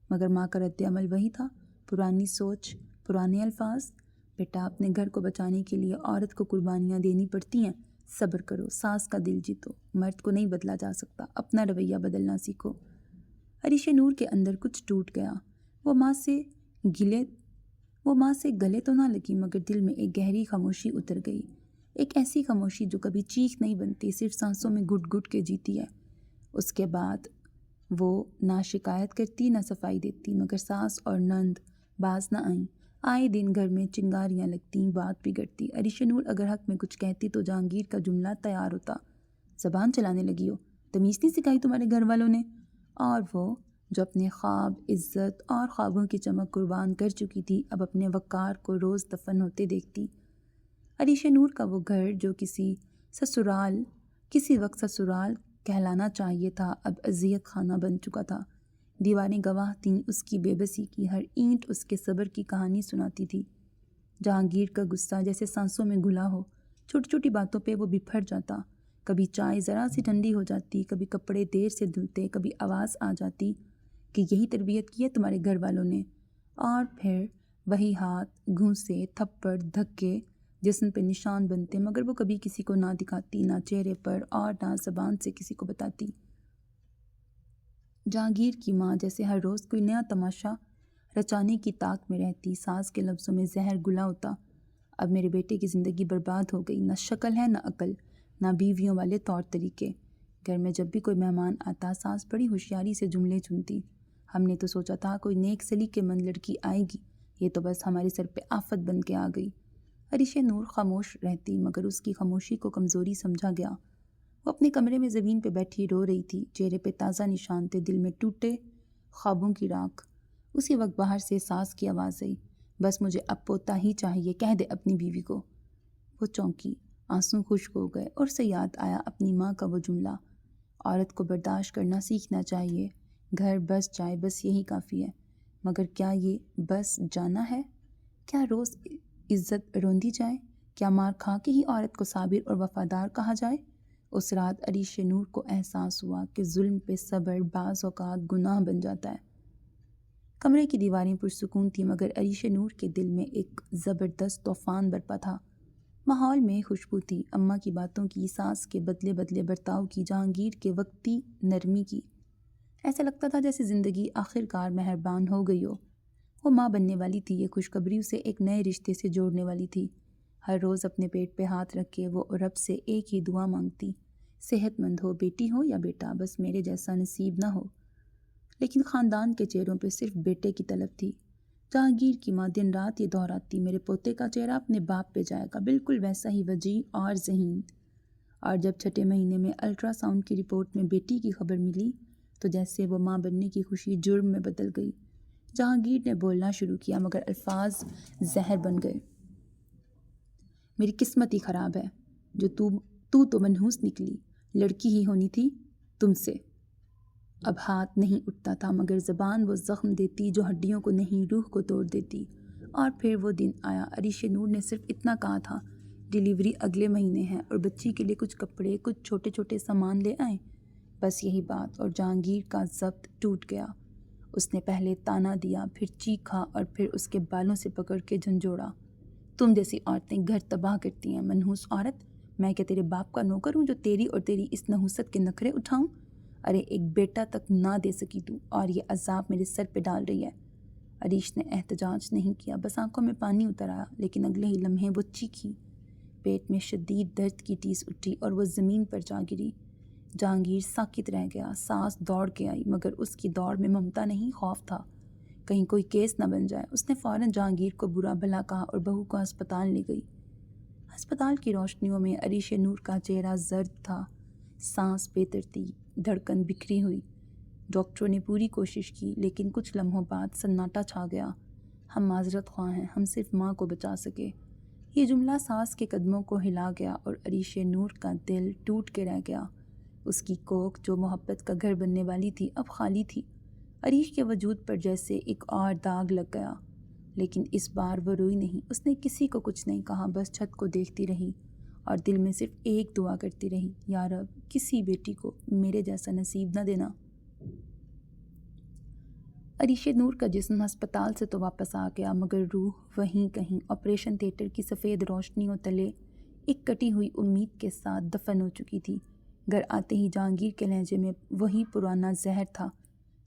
A: مگر ماں کا رد عمل وہی تھا، پرانی سوچ، پرانے الفاظ، بیٹا اپنے گھر کو بچانے کے لیے عورت کو قربانیاں دینی پڑتی ہیں، صبر کرو، ساس کا دل جیتو، مرد کو نہیں بدلا جا سکتا، اپنا رویہ بدلنا سیکھو۔ عریش نور کے اندر کچھ ٹوٹ گیا۔ وہ ماں سے گلے تو نہ لگی، مگر دل میں ایک گہری خاموشی اتر گئی، ایک ایسی خاموشی جو کبھی چیخ نہیں بنتی، صرف سانسوں میں گھٹ گھٹ کے جیتی ہے۔ اس کے بعد وہ نہ شکایت کرتی نہ صفائی دیتی، مگر ساس اور نند باز نہ آئیں۔ آئے دن گھر میں چنگاریاں لگتیں، بات بگڑتی۔ عریش نور اگر حق میں کچھ کہتی تو جہانگیر کا جملہ تیار ہوتا، زبان چلانے لگی ہو، تمیز نہیں سکھائی تمہارے گھر والوں نے؟ اور وہ جو اپنے خواب، عزت اور خوابوں کی چمک قربان کر چکی تھی، اب اپنے وقار کو روز دفن ہوتے دیکھتی۔ عریش نور کا وہ گھر جو کسی وقت سسرال کہلانا چاہیے تھا، اب اذیت خانہ بن چکا تھا۔ دیواریں گواہ تھیں اس کی بے بسی کی، ہر اینٹ اس کے صبر کی کہانی سناتی تھی۔ جہانگیر کا غصہ جیسے سانسوں میں گھلا ہو، چھوٹی چھوٹی باتوں پہ وہ بپھر جاتا، کبھی چائے ذرا سی ٹھنڈی ہو جاتی، کبھی کپڑے دیر سے دھلتے، کبھی آواز آ جاتی کہ یہی تربیت کی ہے تمہارے گھر والوں نے، اور پھر وہی ہاتھ، گھونسے، تھپڑ، دھکے جسم پہ نشان بنتے، مگر وہ کبھی کسی کو نہ دکھاتی، نہ چہرے پر اور نہ زبان سے کسی کو بتاتی۔ جہانگیر کی ماں جیسے ہر روز کوئی نیا تماشا رچانے کی طاق میں رہتی، ساس کے لفظوں میں زہر گھلا ہوتا، اب میرے بیٹے کی زندگی برباد ہو گئی، نہ شکل ہے نہ عقل، نہ بیویوں والے طور طریقے۔ گھر میں جب بھی کوئی مہمان آتا، ساس بڑی ہوشیاری سے جملے چنتی، ہم نے تو سوچا تھا کوئی نیک سلیقے مند لڑکی آئے گی، یہ تو بس ہمارے سر پہ آفت بن کے آ گئی۔ عریش نور خاموش رہتی، مگر اس کی خاموشی کو کمزوری سمجھا گیا۔ وہ اپنے کمرے میں زمین پہ بیٹھی رو رہی تھی، چہرے پہ تازہ نشان تھے، دل میں ٹوٹے خوابوں کی راکھ۔ اسی وقت باہر سے ساس کی آواز آئی، بس مجھے اب پوتا ہی چاہیے، کہہ دے اپنی بیوی کو۔ وہ چونکی، آنسو خشک ہو گئے اور اسے یاد آیا اپنی ماں کا وہ جملہ، عورت کو برداشت کرنا سیکھنا چاہیے، گھر بس جائے بس یہی کافی ہے۔ مگر کیا یہ بس جانا ہے؟ کیا روز عزت روندی جائے؟ کیا مار کھا کے ہی عورت کو صابر اور وفادار کہا جائے؟ اس رات عریش نور کو احساس ہوا کہ ظلم پہ صبر بعض اوقات گناہ بن جاتا ہے۔ کمرے کی دیواریں پرسکون تھیں، مگر عریش نور کے دل میں ایک زبردست طوفان برپا تھا۔ ماحول میں خوشبو تھی، اماں کی باتوں کی، ساس کے بدلے بدلے برتاؤ کی، جہانگیر کے وقتی نرمی کی۔ ایسا لگتا تھا جیسے زندگی آخر کار مہربان ہو گئی ہو۔ وہ ماں بننے والی تھی، یہ خوشخبری اسے ایک نئے رشتے سے جوڑنے والی تھی۔ ہر روز اپنے پیٹ پہ ہاتھ رکھ کے وہ رب سے ایک ہی دعا مانگتی، صحت مند ہو بیٹی ہو یا بیٹا، بس میرے جیسا نصیب نہ ہو۔ لیکن خاندان کے چہروں پہ صرف بیٹے کی طلب تھی۔ جہانگیر کی ماں دن رات یہ دہراتی، میرے پوتے کا چہرہ اپنے باپ پہ جائے گا، بالکل ویسا ہی وجیح اور ذہین۔ اور جب چھٹے مہینے میں الٹرا ساؤنڈ کی رپورٹ میں بیٹی کی خبر ملی تو جیسے وہ ماں بننے کی خوشی جرم میں بدل گئی۔ جہانگیر نے بولنا شروع کیا، مگر الفاظ زہر بن گئے۔ میری قسمت ہی خراب ہے جو تو منحوس نکلی، لڑکی ہی ہونی تھی تم سے۔ اب ہاتھ نہیں اٹھتا تھا، مگر زبان وہ زخم دیتی جو ہڈیوں کو نہیں روح کو توڑ دیتی۔ اور پھر وہ دن آیا، عریش نور نے صرف اتنا کہا تھا، ڈیلیوری اگلے مہینے ہے اور بچی کے لیے کچھ کپڑے، کچھ چھوٹے چھوٹے سامان لے آئیں، بس یہی بات، اور جہانگیر کا ضبط ٹوٹ گیا۔ اس نے پہلے تانا دیا، پھر چیخا اور پھر اس کے بالوں سے پکڑ کے جھنجھوڑا، تم جیسی عورتیں گھر تباہ کرتی ہیں، منحوس عورت، میں کیا تیرے باپ کا نوکر ہوں جو تیری اور تیری اس نحوست کے نخرے اٹھاؤں؟ ارے ایک بیٹا تک نہ دے سکی تو، اور یہ عذاب میرے سر پہ ڈال رہی ہے۔ عریش نے احتجاج نہیں کیا، بس آنکھوں میں پانی اتر آیا، لیکن اگلے ہی لمحے وہ چیخی، پیٹ میں شدید درد کی ٹیس اٹھی اور وہ زمین پر جا گری۔ جہانگیر ساکت رہ گیا، ساس دوڑ کے آئی، مگر اس کی دوڑ میں ممتا نہیں، خوف تھا، کہیں کوئی کیس نہ بن جائے۔ اس نے فوراً جہانگیر کو برا بھلا کہا اور بہو کو ہسپتال لے گئی۔ ہسپتال کی روشنیوں میں عریش نور کا چہرہ زرد تھا، سانس بے ترتیب، دھڑکن بکھری ہوئی۔ ڈاکٹروں نے پوری کوشش کی، لیکن کچھ لمحوں بعد سناٹا چھا گیا۔ ہم معذرت خواہ ہیں، ہم صرف ماں کو بچا سکے۔ یہ جملہ ساس کے قدموں کو ہلا گیا اور عریش نور کا دل ٹوٹ کے رہ گیا۔ اس کی کوکھ جو محبت کا گھر بننے والی تھی اب خالی تھی۔ عریش کے وجود پر جیسے ایک اور داغ لگ گیا، لیکن اس بار وہ روئی نہیں، اس نے کسی کو کچھ نہیں کہا، بس چھت کو دیکھتی رہی اور دل میں صرف ایک دعا کرتی رہی، یا رب کسی بیٹی کو میرے جیسا نصیب نہ دینا۔ عریش نور کا جسم ہسپتال سے تو واپس آ گیا، مگر روح وہیں کہیں آپریشن تھیٹر کی سفید روشنیوں تلے ایک کٹی ہوئی امید کے ساتھ دفن ہو چکی تھی۔ گھر آتے ہی جہانگیر کے لہجے میں وہی پرانا زہر تھا،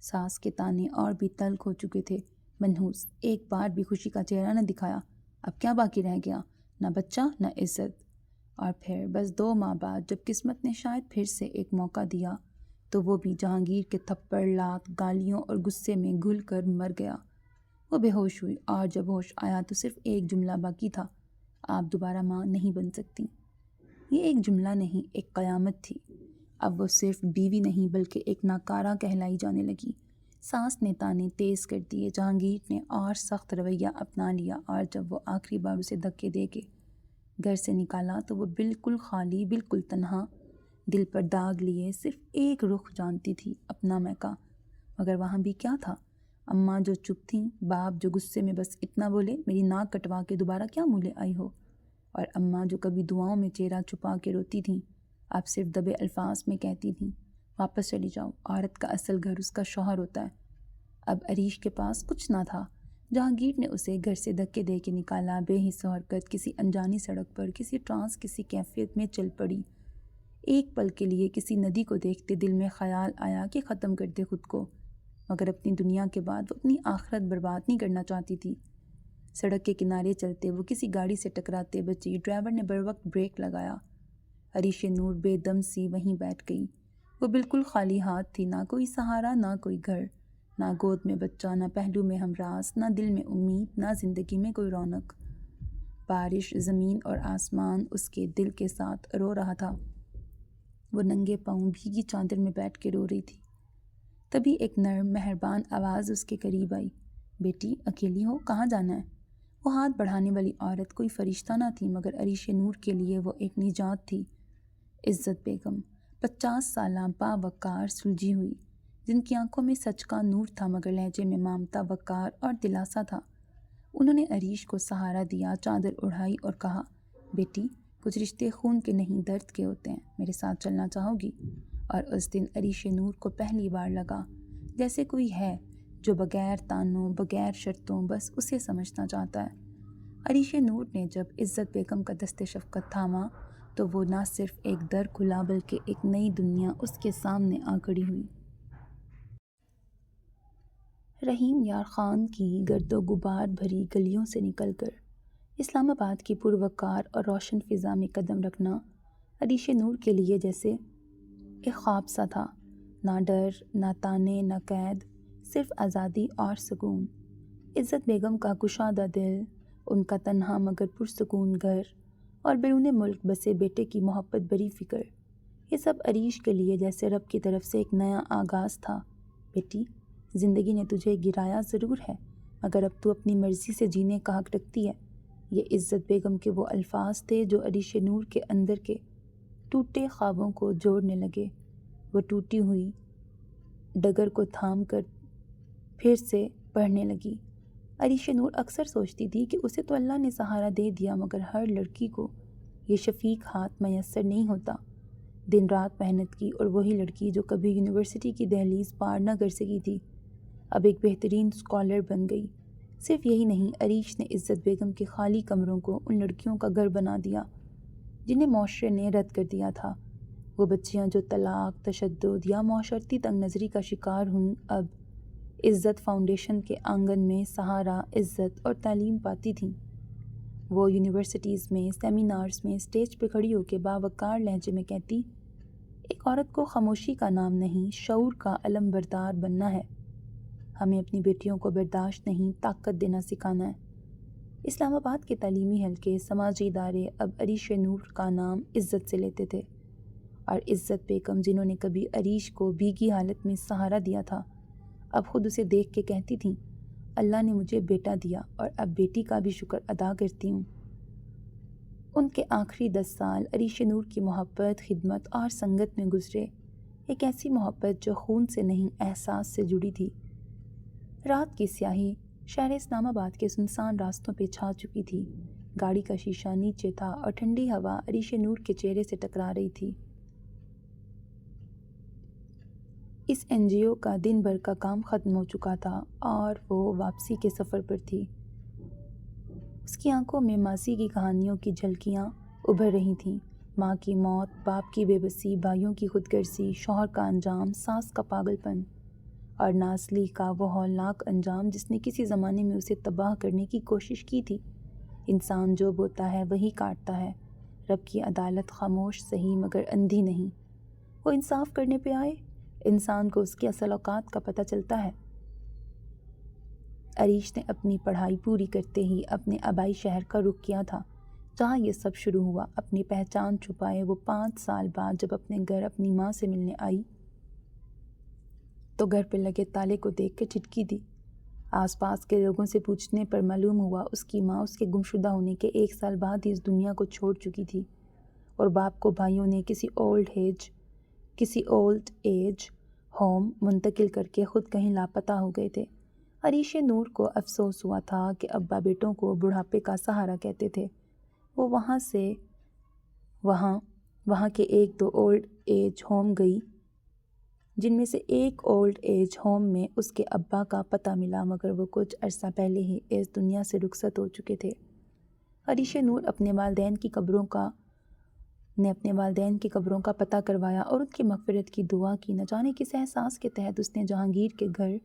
A: ساس کے تانے اور بھی تلخ ہو چکے تھے۔ منحوس، ایک بار بھی خوشی کا چہرہ نہ دکھایا، اب کیا باقی رہ گیا؟ نہ بچہ، نہ عزت۔ اور پھر بس 2 ماہ بعد جب قسمت نے شاید پھر سے ایک موقع دیا تو وہ بھی جہانگیر کے تھپڑ، لات، گالیوں اور غصے میں گھل کر مر گیا۔ وہ بے ہوش ہوئی اور جب ہوش آیا تو صرف ایک جملہ باقی تھا، آپ دوبارہ ماں نہیں بن سکتی۔ یہ ایک جملہ نہیں، ایک قیامت تھی۔ اب وہ صرف بیوی نہیں بلکہ ایک ناکارہ کہلائی جانے لگی۔ ساس نے تانے تیز کر دیے، جہانگیر نے اور سخت رویہ اپنا لیا، اور جب وہ آخری بار اسے دھکے دے کے گھر سے نکالا تو وہ بالکل خالی، بالکل تنہا، دل پر داغ لیے صرف ایک رخ جانتی تھی، اپنا میکا۔ مگر وہاں بھی کیا تھا؟ اماں جو چپ تھیں، باپ جو غصے میں بس اتنا بولے، میری ناک کٹوا کے دوبارہ کیا منہ لے آئی ہو، اور اماں جو کبھی دعاؤں میں چہرہ چھپا کے روتی تھیں، اب صرف دبے الفاظ میں کہتی تھیں، واپس چلی جاؤ، عورت کا اصل گھر اس کا شوہر ہوتا ہے۔ اب عریش کے پاس کچھ نہ تھا۔ جہانگیر نے اسے گھر سے دھکے دے کے نکالا، بے حس و حرکت کسی انجانی سڑک پر، کسی ٹرانس، کسی کیفیت میں چل پڑی۔ ایک پل کے لیے کسی ندی کو دیکھتے دل میں خیال آیا کہ ختم کر دے خود کو، مگر اپنی دنیا کے بعد وہ اپنی آخرت برباد نہیں کرنا چاہتی تھی۔ سڑک کے کنارے چلتے وہ کسی گاڑی سے ٹکراتے بچی، ڈرائیور نے بروقت بریک لگایا۔ عریش نور بے دم سی وہیں بیٹھ گئی۔ وہ بالکل خالی ہاتھ تھی، نہ کوئی سہارا، نہ کوئی گھر، نہ گود میں بچہ، نہ پہلو میں ہمراز، نہ دل میں امید، نہ زندگی میں کوئی رونق۔ بارش، زمین اور آسمان اس کے دل کے ساتھ رو رہا تھا۔ وہ ننگے پاؤں بھیگی چادر میں بیٹھ کے رو رہی تھی۔ تبھی ایک نرم مہربان آواز اس کے قریب آئی۔ بیٹی، اکیلی ہو؟ کہاں جانا ہے؟ وہ ہاتھ بڑھانے والی عورت کوئی فرشتہ نہ تھی، مگر عریش نور کے لیے وہ ایک نجات تھی۔ عزت بیگم، 50 سالہ، باوقار، سلجھی ہوئی، جن کی آنکھوں میں سچ کا نور تھا مگر لہجے میں ممتا، وقار اور دلاسا تھا۔ انہوں نے عریش کو سہارا دیا، چادر اڑائی اور کہا، بیٹی، کچھ رشتے خون کے نہیں درد کے ہوتے ہیں، میرے ساتھ چلنا چاہو گی؟ اور اس دن عریش نور کو پہلی بار لگا جیسے کوئی ہے جو بغیر تانوں، بغیر شرطوں بس اسے سمجھنا چاہتا ہے۔ عریش نور نے جب عزت بیگم کا دست شفقت تھاما تو وہ نہ صرف ایک در کھلا بلکہ ایک نئی دنیا اس کے سامنے آ کھڑی ہوئی۔ رحیم یار خان کی گرد و غبار بھری گلیوں سے نکل کر اسلام آباد کی پروقار اور روشن فضا میں قدم رکھنا عریش نور کے لیے جیسے ایک خواب سا تھا۔ نہ ڈر، نہ تانے، نہ قید، صرف آزادی اور سکون۔ عزت بیگم کا کشادہ دل، ان کا تنہا مگر پرسکون گھر اور بیرون ملک بسے بیٹے کی محبت بری فکر، یہ سب عریش کے لیے جیسے رب کی طرف سے ایک نیا آغاز تھا۔ بیٹی، زندگی نے تجھے گرایا ضرور ہے، مگر اب تو اپنی مرضی سے جینے کا حق رکھتی ہے۔ یہ عزت بیگم کے وہ الفاظ تھے جو عریش نور کے اندر کے ٹوٹے خوابوں کو جوڑنے لگے۔ وہ ٹوٹی ہوئی ڈگر کو تھام کر پھر سے پڑھنے لگی۔ عریش نور اکثر سوچتی تھی کہ اسے تو اللہ نے سہارا دے دیا، مگر ہر لڑکی کو یہ شفیق ہاتھ میسر نہیں ہوتا۔ دن رات محنت کی اور وہی لڑکی جو کبھی یونیورسٹی کی دہلیز پار نہ کر سکی تھی، اب ایک بہترین اسکالر بن گئی۔ صرف یہی نہیں، عریش نے عزت بیگم کے خالی کمروں کو ان لڑکیوں کا گھر بنا دیا جنہیں معاشرے نے رد کر دیا تھا۔ وہ بچیاں جو طلاق، تشدد یا معاشرتی تنگ نظری کا شکار ہوئیں، اب عزت فاؤنڈیشن کے آنگن میں سہارا، عزت اور تعلیم پاتی تھیں۔ وہ یونیورسٹیز میں، سیمینارز میں اسٹیج پہ کھڑی ہو کے باوقار لہجے میں کہتی، ایک عورت کو خاموشی کا نام نہیں، شعور کا علم بردار بننا ہے۔ ہمیں اپنی بیٹیوں کو برداشت نہیں، طاقت دینا سکھانا ہے۔ اسلام آباد کے تعلیمی حلقے، سماجی ادارے اب عریش نور کا نام عزت سے لیتے تھے، اور عزت بیگم جنہوں نے کبھی عریش کو بھیگی حالت میں سہارا دیا تھا، اب خود اسے دیکھ کے کہتی تھیں، اللہ نے مجھے بیٹا دیا اور اب بیٹی کا بھی شکر ادا کرتی ہوں۔ ان کے آخری 10 سال عریش نور کی محبت، خدمت اور سنگت میں گزرے، ایک ایسی محبت جو خون سے نہیں احساس سے جڑی تھی۔ رات کی سیاہی شہر اسلام آباد کے سنسان راستوں پہ چھا چکی تھی۔ گاڑی کا شیشہ نیچے تھا اور ٹھنڈی ہوا عریش نور کے چہرے سے ٹکرا رہی تھی۔ اس این جی او کا دن بھر کا کام ختم ہو چکا تھا اور وہ واپسی کے سفر پر تھی۔ اس کی آنکھوں میں ماضی کی کہانیوں کی جھلکیاں ابھر رہی تھیں، ماں کی موت، باپ کی بے بسی، بھائیوں کی خود غرضی، شوہر کا انجام، ساس کا پاگل پن اور نازلی کا وہ ہولناک انجام جس نے کسی زمانے میں اسے تباہ کرنے کی کوشش کی تھی۔ انسان جو بوتا ہے وہی کاٹتا ہے۔ رب کی عدالت خاموش سہی مگر اندھی نہیں۔ وہ انصاف کرنے پہ آئے، انسان کو اس کی اصل اوقات کا پتہ چلتا ہے۔ عریش نے اپنی پڑھائی پوری کرتے ہی اپنے آبائی شہر کا رخ کیا تھا جہاں یہ سب شروع ہوا۔ اپنی پہچان چھپائے وہ 5 سال بعد جب اپنے گھر اپنی ماں سے ملنے آئی تو گھر پہ لگے تالے کو دیکھ کے جھٹکی دی۔ آس پاس کے لوگوں سے پوچھنے پر معلوم ہوا اس کی ماں اس کے گمشدہ ہونے کے 1 سال بعد ہی اس دنیا کو چھوڑ چکی تھی، اور باپ کو بھائیوں نے کسی اولڈ ایج ہوم منتقل کر کے خود کہیں لاپتہ ہو گئے تھے۔ عریش نور کو افسوس ہوا تھا کہ ابا بیٹوں کو بڑھاپے کا سہارا کہتے تھے۔ وہ وہاں کے 1-2 اولڈ ایج ہوم گئی، جن میں سے ایک اولڈ ایج ہوم میں اس کے ابا کا پتہ ملا، مگر وہ کچھ عرصہ پہلے ہی اس دنیا سے رخصت ہو چکے تھے۔ عریش نور اپنے والدین کی قبروں کا پتہ کروایا اور ان کی مغفرت کی دعا کی۔ نہ جانے کس احساس کے تحت اس نے جہانگیر کے گھر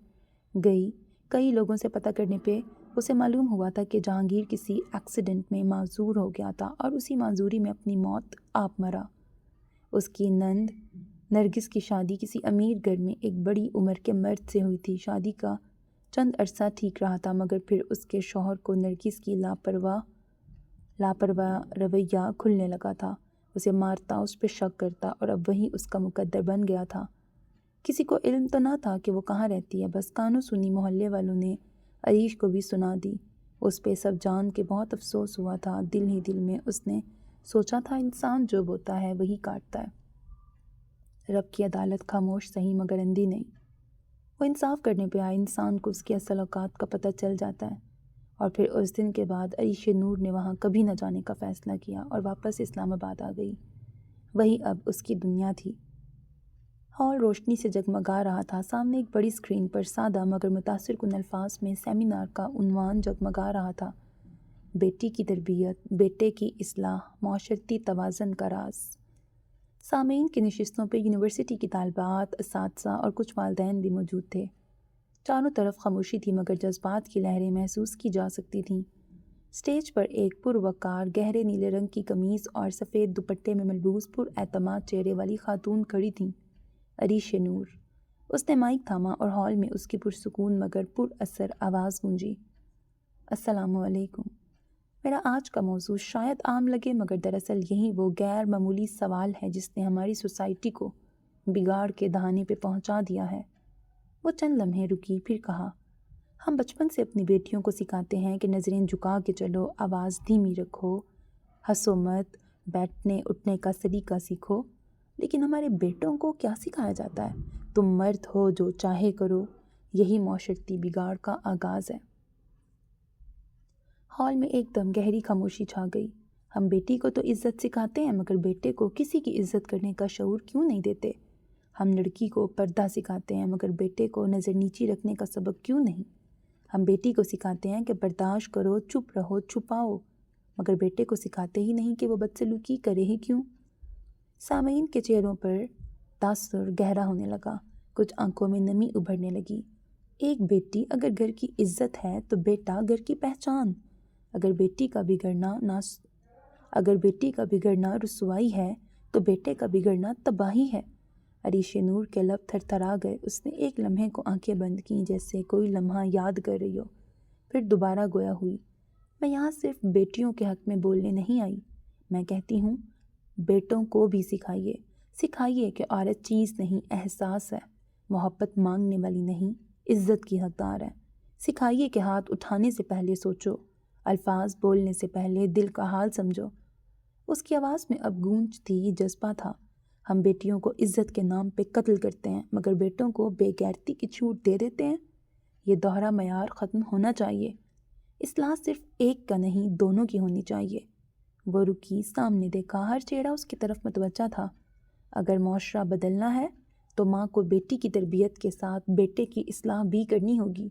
A: گئی۔ کئی لوگوں سے پتہ کرنے پہ اسے معلوم ہوا تھا کہ جہانگیر کسی ایکسیڈنٹ میں معذور ہو گیا تھا اور اسی معذوری میں اپنی موت آپ مرا۔ اس کی نند نرگس کی شادی کسی امیر گھر میں ایک بڑی عمر کے مرد سے ہوئی تھی۔ شادی کا چند عرصہ ٹھیک رہا تھا، مگر پھر اس کے شوہر کو نرگس کی لاپرواہ رویہ کھلنے لگا تھا۔ اسے مارتا، اس پہ شک کرتا، اور اب وہی اس کا مقدر بن گیا تھا۔ کسی کو علم تو نہ تھا کہ وہ کہاں رہتی ہے، بس کانوں سنی محلے والوں نے عریش کو بھی سنا دی۔ اس پہ سب جان کے بہت افسوس ہوا تھا۔ دل ہی دل میں اس نے سوچا تھا، انسان جو بوتا ہے وہی کاٹتا ہے۔ رب کی عدالت خاموش سہی مگر اندھی نہیں۔ وہ انصاف کرنے پہ آئے، انسان کو اس کی اصل اوقات کا پتہ چل جاتا ہے۔ اور پھر اس دن کے بعد عریش نور نے وہاں کبھی نہ جانے کا فیصلہ کیا اور واپس اسلام آباد آ گئی۔ وہی اب اس کی دنیا تھی۔ ہال روشنی سے جگمگا رہا تھا۔ سامنے ایک بڑی اسکرین پر سادہ مگر متاثر کن الفاظ میں سیمینار کا عنوان جگمگا رہا تھا: بیٹی کی تربیت، بیٹے کی اصلاح، معاشرتی توازن کا راز۔ سامعین کی نشستوں پہ یونیورسٹی کی طالبات، اساتذہ اور کچھ والدین بھی موجود تھے۔ چاروں طرف خاموشی تھی، مگر جذبات کی لہریں محسوس کی جا سکتی تھیں۔ اسٹیج پر ایک پروقار گہرے نیلے رنگ کی قمیض اور سفید دوپٹے میں ملبوس پراعتماد چہرے والی خاتون کھڑی تھیں: عریش نور۔ اس نے مائک تھاما اور ہال میں اس کی پرسکون مگر پر اثر آواز گونجی: السلام علیکم۔ میرا آج کا موضوع شاید عام لگے، مگر دراصل یہی وہ غیر معمولی سوال ہے جس نے ہماری سوسائٹی کو بگاڑ کے دہانے پہ پہنچا دیا ہے۔ وہ چند لمحے رکی، پھر کہا: ہم بچپن سے اپنی بیٹیوں کو سکھاتے ہیں کہ نظریں جھکا کے چلو، آواز دھیمی رکھو، ہنسو مت، بیٹھنے اٹھنے کا سلیقہ سیکھو۔ لیکن ہمارے بیٹوں کو کیا سکھایا جاتا ہے؟ تم مرد ہو، جو چاہے کرو۔ یہی معاشرتی بگاڑ کا آغاز ہے۔ ہال میں ایک دم گہری خاموشی چھا گئی۔ ہم بیٹی کو تو عزت سکھاتے ہیں، مگر بیٹے کو کسی کی عزت کرنے کا شعور کیوں نہیں دیتے؟ ہم لڑکی کو پردہ سکھاتے ہیں، مگر بیٹے کو نظر نیچی رکھنے کا سبق کیوں نہیں؟ ہم بیٹی کو سکھاتے ہیں کہ برداشت کرو، چپ رہو، چھپاؤ، مگر بیٹے کو سکھاتے ہی نہیں کہ وہ بدسلوکی کرے ہی کیوں؟ سامعین کے چہروں پر تاثر گہرا ہونے لگا، کچھ آنکھوں میں نمی ابھرنے لگی۔ ایک بیٹی اگر گھر کی عزت ہے تو بیٹا گھر کی پہچان۔ اگر بیٹی کا بگڑنا رسوائی ہے تو بیٹے کا بگڑنا تباہی ہے۔ عریش نور کے لب تھر تھرا گئے۔ اس نے ایک لمحے کو آنکھیں بند کیں، جیسے کوئی لمحہ یاد کر رہی ہو، پھر دوبارہ گویا ہوئی: میں یہاں صرف بیٹیوں کے حق میں بولنے نہیں آئی، میں کہتی ہوں بیٹوں کو بھی سکھائیے کہ عورت چیز نہیں، احساس ہے، محبت مانگنے والی نہیں، عزت کی حقدار ہے۔ سکھائیے کہ ہاتھ اٹھانے سے پہلے سوچو، الفاظ بولنے سے پہلے دل کا حال سمجھو۔ اس کی آواز میں اب گونج تھی، جذبہ تھا۔ ہم بیٹیوں کو عزت کے نام پہ قتل کرتے ہیں، مگر بیٹوں کو بے غیرتی کی چھوٹ دے دیتے ہیں۔ یہ دوہرا معیار ختم ہونا چاہیے۔ اصلاح صرف ایک کا نہیں، دونوں کی ہونی چاہیے۔ وہ رکی، سامنے دیکھا، ہر چہرہ اس کی طرف متوجہ تھا۔ اگر معاشرہ بدلنا ہے تو ماں کو بیٹی کی تربیت کے ساتھ بیٹے کی اصلاح بھی کرنی ہوگی،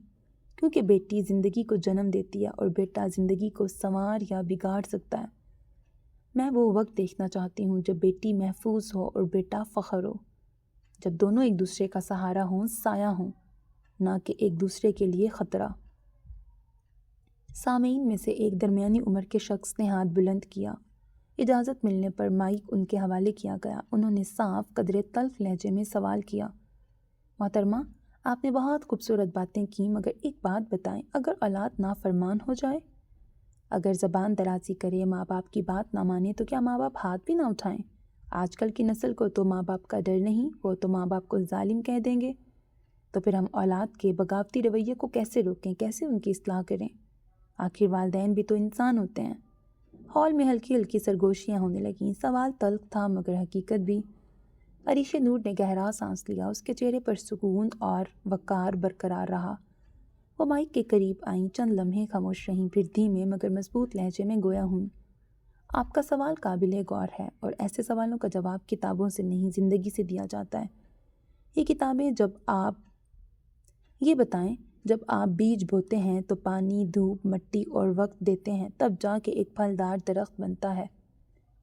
A: کیونکہ بیٹی زندگی کو جنم دیتی ہے اور بیٹا زندگی کو سنوار یا بگاڑ سکتا ہے۔ میں وہ وقت دیکھنا چاہتی ہوں جب بیٹی محفوظ ہو اور بیٹا فخر ہو، جب دونوں ایک دوسرے کا سہارا ہوں، سایہ ہوں، نہ کہ ایک دوسرے کے لیے خطرہ۔ سامعین میں سے ایک درمیانی عمر کے شخص نے ہاتھ بلند کیا۔ اجازت ملنے پر مائک ان کے حوالے کیا گیا۔ انہوں نے صاف، قدرے تلخ لہجے میں سوال کیا: محترمہ، آپ نے بہت خوبصورت باتیں کی، مگر ایک بات بتائیں، اگر اولاد نافرمان ہو جائے، اگر زبان درازی کرے، ماں باپ کی بات نہ مانے، تو کیا ماں باپ ہاتھ بھی نہ اٹھائیں؟ آج کل کی نسل کو تو ماں باپ کا ڈر نہیں، وہ تو ماں باپ کو ظالم کہہ دیں گے۔ تو پھر ہم اولاد کے بغاوتی رویے کو کیسے روکیں، کیسے ان کی اصلاح کریں؟ آخر والدین بھی تو انسان ہوتے ہیں۔ ہال میں ہلکی ہلکی سرگوشیاں ہونے لگیں۔ سوال تلخ تھا مگر حقیقت بھی۔ عریش نور نے گہرا سانس لیا۔ اس کے چہرے پر سکون اور وقار برقرار رہا۔ وہ مائک کے قریب آئیں، چند لمحے خاموش رہیں، پھر دھیمے مگر مضبوط لہجے میں گویا ہوں: آپ کا سوال قابل غور ہے، اور ایسے سوالوں کا جواب کتابوں سے نہیں، زندگی سے دیا جاتا ہے۔ یہ کتابیں یہ بتائیں، جب آپ بیج بوتے ہیں تو پانی، دھوپ، مٹی اور وقت دیتے ہیں، تب جا کے ایک پھلدار درخت بنتا ہے۔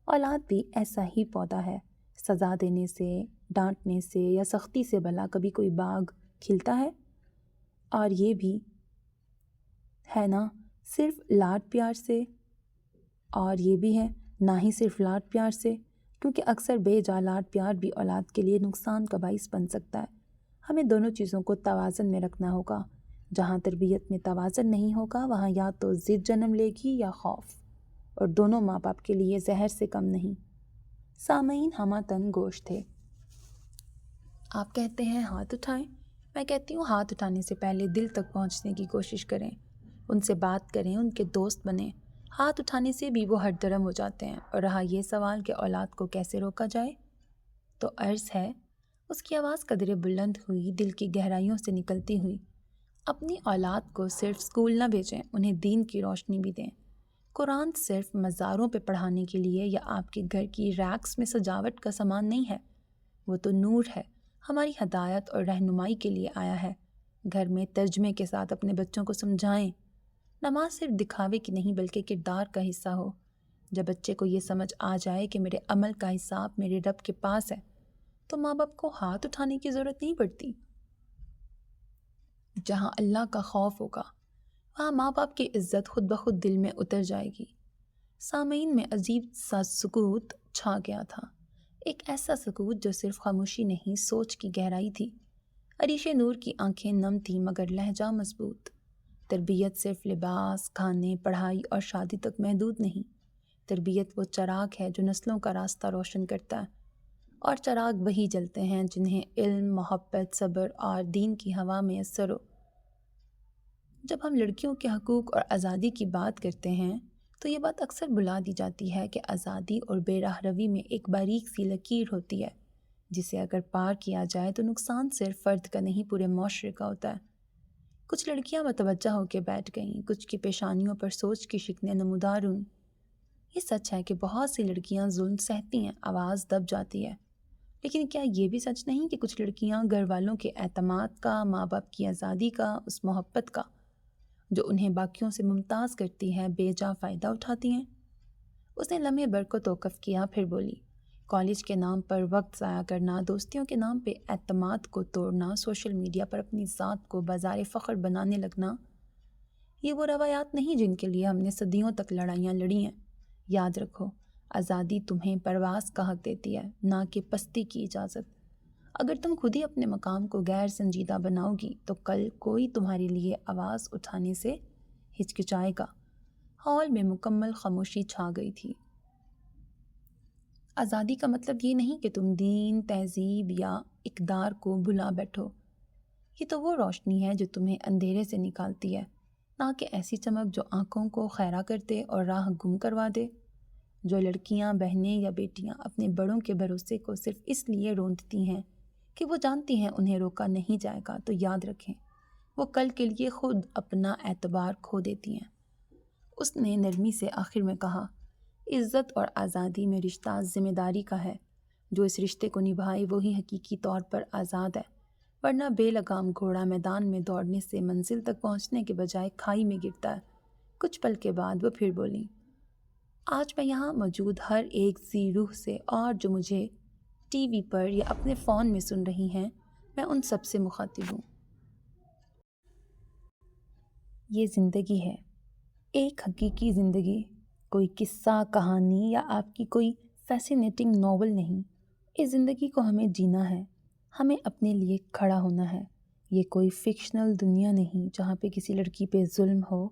A: اولاد بھی ایسا ہی پودا ہے۔ سزا دینے سے، ڈانٹنے سے یا سختی سے بھلا کبھی کوئی باغ کھلتا ہے؟ اور یہ بھی ہے نہ صرف لاڈ پیار سے، اور یہ بھی ہے نہ ہی صرف لاڈ پیار سے۔ کیونکہ اکثر بے جالات پیار بھی اولاد کے لیے نقصان کا باعث بن سکتا ہے۔ ہمیں دونوں چیزوں کو توازن میں رکھنا ہوگا۔ جہاں تربیت میں توازن نہیں ہوگا وہاں یا تو ضد جنم لے گی یا خوف، اور دونوں ماں باپ کے لیے زہر سے کم نہیں۔ سامعین ہمہ گوش تھے۔ آپ کہتے ہیں ہاتھ اٹھائیں، میں کہتی ہوں ہاتھ اٹھانے سے پہلے دل تک پہنچنے کی کوشش کریں، ان سے بات کریں، ان کے دوست بنیں۔ ہاتھ اٹھانے سے بھی وہ ہر درم ہو جاتے ہیں۔ اور رہا یہ سوال کہ اولاد کو کیسے روکا جائے، تو عرض ہے، اس کی آواز قدرے بلند ہوئی، دل کی گہرائیوں سے نکلتی ہوئی۔ اپنی اولاد کو صرف اسکول نہ بھیجیں، انہیں دین کی روشنی بھی دیں۔ قرآن صرف مزاروں پہ پڑھانے کے لیے یا آپ کے گھر کی ریکس میں سجاوٹ کا سامان نہیں ہے، وہ تو نور ہے، ہماری ہدایت اور رہنمائی کے لیے آیا ہے۔ گھر میں ترجمے کے ساتھ اپنے بچوں کو سمجھائیں۔ نماز صرف دکھاوے کی نہیں بلکہ کردار کا حصہ ہو۔ جب بچے کو یہ سمجھ آ جائے کہ میرے عمل کا حساب میرے رب کے پاس ہے، تو ماں باپ کو ہاتھ اٹھانے کی ضرورت نہیں پڑتی۔ جہاں اللہ کا خوف ہوگا وہاں ماں باپ کی عزت خود بخود دل میں اتر جائے گی۔ سامعین میں عجیب سا سکوت چھا گیا تھا، ایک ایسا سکوت جو صرف خاموشی نہیں، سوچ کی گہرائی تھی۔ عریش نور کی آنکھیں نم تھیں مگر لہجہ مضبوط۔ تربیت صرف لباس، کھانے، پڑھائی اور شادی تک محدود نہیں۔ تربیت وہ چراغ ہے جو نسلوں کا راستہ روشن کرتا ہے، اور چراغ وہی جلتے ہیں جنہیں علم، محبت، صبر اور دین کی ہوا میسر ہو۔ جب ہم لڑکیوں کے حقوق اور آزادی کی بات کرتے ہیں تو یہ بات اکثر بھلا دی جاتی ہے کہ آزادی اور بے راہ روی میں ایک باریک سی لکیر ہوتی ہے، جسے اگر پار کیا جائے تو نقصان صرف فرد کا نہیں پورے معاشرے کا ہوتا ہے۔ کچھ لڑکیاں متوجہ ہو کے بیٹھ گئیں، کچھ کی پیشانیوں پر سوچ کی شکنیں نمودار ہوئیں۔ یہ سچ ہے کہ بہت سی لڑکیاں ظلم سہتی ہیں، آواز دب جاتی ہے، لیکن کیا یہ بھی سچ نہیں کہ کچھ لڑکیاں گھر والوں کے اعتماد کا، ماں باپ کی آزادی کا، اس محبت کا جو انہیں باقیوں سے ممتاز کرتی ہے، بے جا فائدہ اٹھاتی ہیں؟ اس نے لمحے بھر کو توقف کیا، پھر بولی، کالج کے نام پر وقت ضائع کرنا، دوستیوں کے نام پہ اعتماد کو توڑنا، سوشل میڈیا پر اپنی ذات کو بازار فخر بنانے لگنا، یہ وہ روایات نہیں جن کے لیے ہم نے صدیوں تک لڑائیاں لڑی ہیں۔ یاد رکھو، آزادی تمہیں پرواز کا حق دیتی ہے، نہ کہ پستی کی اجازت۔ اگر تم خود ہی اپنے مقام کو غیر سنجیدہ بناؤ گی تو کل کوئی تمہارے لیے آواز اٹھانے سے ہچکچائے گا۔ ہال میں مکمل خاموشی چھا گئی تھی۔ آزادی کا مطلب یہ نہیں کہ تم دین، تہذیب یا اقدار کو بھلا بیٹھو۔ یہ تو وہ روشنی ہے جو تمہیں اندھیرے سے نکالتی ہے، نہ کہ ایسی چمک جو آنکھوں کو خیرہ کر دے اور راہ گم کروا دے۔ جو لڑکیاں، بہنیں یا بیٹیاں اپنے بڑوں کے بھروسے کو صرف اس لیے روندتی ہیں کہ وہ جانتی ہیں انہیں روکا نہیں جائے گا، تو یاد رکھیں وہ کل کے لیے خود اپنا اعتبار کھو دیتی ہیں۔ اس نے نرمی سے آخر میں کہا، عزت اور آزادی میں رشتہ ذمہ داری کا ہے۔ جو اس رشتے کو نبھائے وہی حقیقی طور پر آزاد ہے، ورنہ بے لگام گھوڑا میدان میں دوڑنے سے منزل تک پہنچنے کے بجائے کھائی میں گرتا ہے۔ کچھ پل کے بعد وہ پھر بولی، آج میں یہاں موجود ہر ایک ذی روح سے، اور جو مجھے ٹی وی پر یا اپنے فون میں سن رہی ہیں، میں ان سب سے مخاطب ہوں۔ یہ زندگی ہے، ایک حقیقی زندگی، کوئی قصہ، کہانی یا آپ کی کوئی فیسینیٹنگ ناول نہیں۔ اس زندگی کو ہمیں جینا ہے، ہمیں اپنے لیے کھڑا ہونا ہے۔ یہ کوئی فکشنل دنیا نہیں جہاں پہ کسی لڑکی پہ ظلم ہو،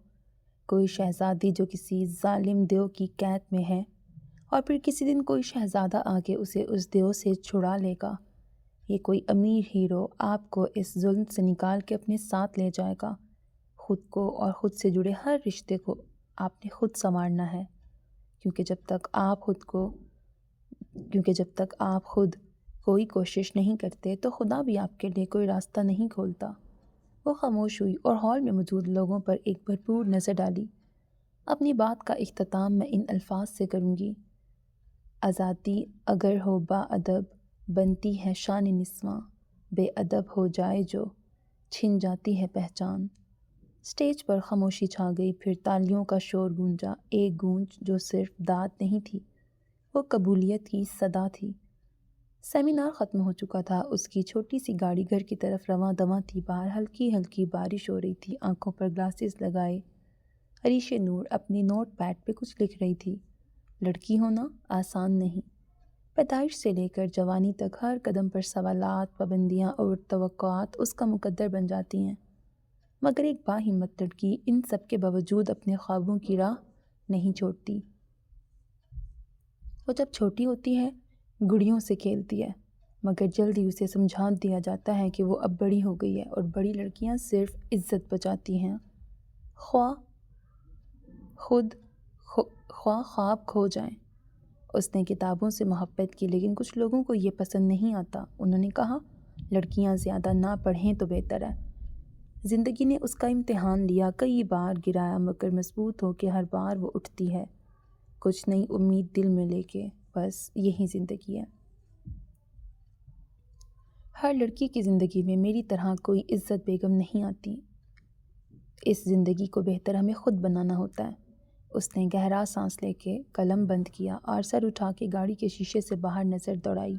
A: کوئی شہزادی جو کسی ظالم دیو کی قید میں ہے اور پھر کسی دن کوئی شہزادہ آ کے اسے اس دیو سے چھڑا لے گا۔ یہ کوئی امیر ہیرو آپ کو اس ظلم سے نکال کے اپنے ساتھ لے جائے گا۔ خود کو اور خود سے جڑے ہر رشتے کو آپ نے خود سنوارنا ہے، کیونکہ جب تک آپ خود کوئی کوشش نہیں کرتے تو خدا بھی آپ کے لیے کوئی راستہ نہیں کھولتا۔ وہ خاموش ہوئی اور ہال میں موجود لوگوں پر ایک بھرپور نظر ڈالی۔ اپنی بات کا اختتام میں ان الفاظ سے کروں گی، آزادی اگر ہو با ادب بنتی ہے شان نسواں، بے ادب ہو جائے جو چھن جاتی ہے پہچان۔ اسٹیج پر خاموشی چھا گئی، پھر تالیوں کا شور گونجا، ایک گونج جو صرف داد نہیں تھی، وہ قبولیت کی صدا تھی۔ سیمینار ختم ہو چکا تھا، اس کی چھوٹی سی گاڑی گھر کی طرف رواں دواں تھی، باہر ہلکی ہلکی بارش ہو رہی تھی، آنکھوں پر گلاسز لگائے عریش نور اپنی نوٹ پیڈ پہ کچھ لکھ رہی تھی۔ لڑکی ہونا آسان نہیں، پیدائش سے لے کر جوانی تک ہر قدم پر سوالات، پابندیاں اور توقعات اس کا مقدر بن جاتی ہیں، مگر ایک باہمت لڑکی ان سب کے باوجود اپنے خوابوں کی راہ نہیں چھوڑتی۔ وہ جب چھوٹی ہوتی ہے گڑیوں سے کھیلتی ہے، مگر جلدی اسے سمجھا دیا جاتا ہے کہ وہ اب بڑی ہو گئی ہے اور بڑی لڑکیاں صرف عزت بچاتی ہیں، خواہ خواب کھو جائیں۔ اس نے کتابوں سے محبت کی، لیکن کچھ لوگوں کو یہ پسند نہیں آتا۔ انہوں نے کہا لڑکیاں زیادہ نہ پڑھیں تو بہتر ہے۔ زندگی نے اس کا امتحان لیا، کئی بار گرایا، مگر مضبوط ہو کے ہر بار وہ اٹھتی ہے، کچھ نئی امید دل میں لے کے۔ بس یہی زندگی ہے۔ ہر لڑکی کی زندگی میں میری طرح کوئی عزت بیگم نہیں آتی۔ اس زندگی کو بہتر ہمیں خود بنانا ہوتا ہے۔ اس نے گہرا سانس لے کے قلم بند کیا اور سر اٹھا کے گاڑی کے شیشے سے باہر نظر دوڑائی۔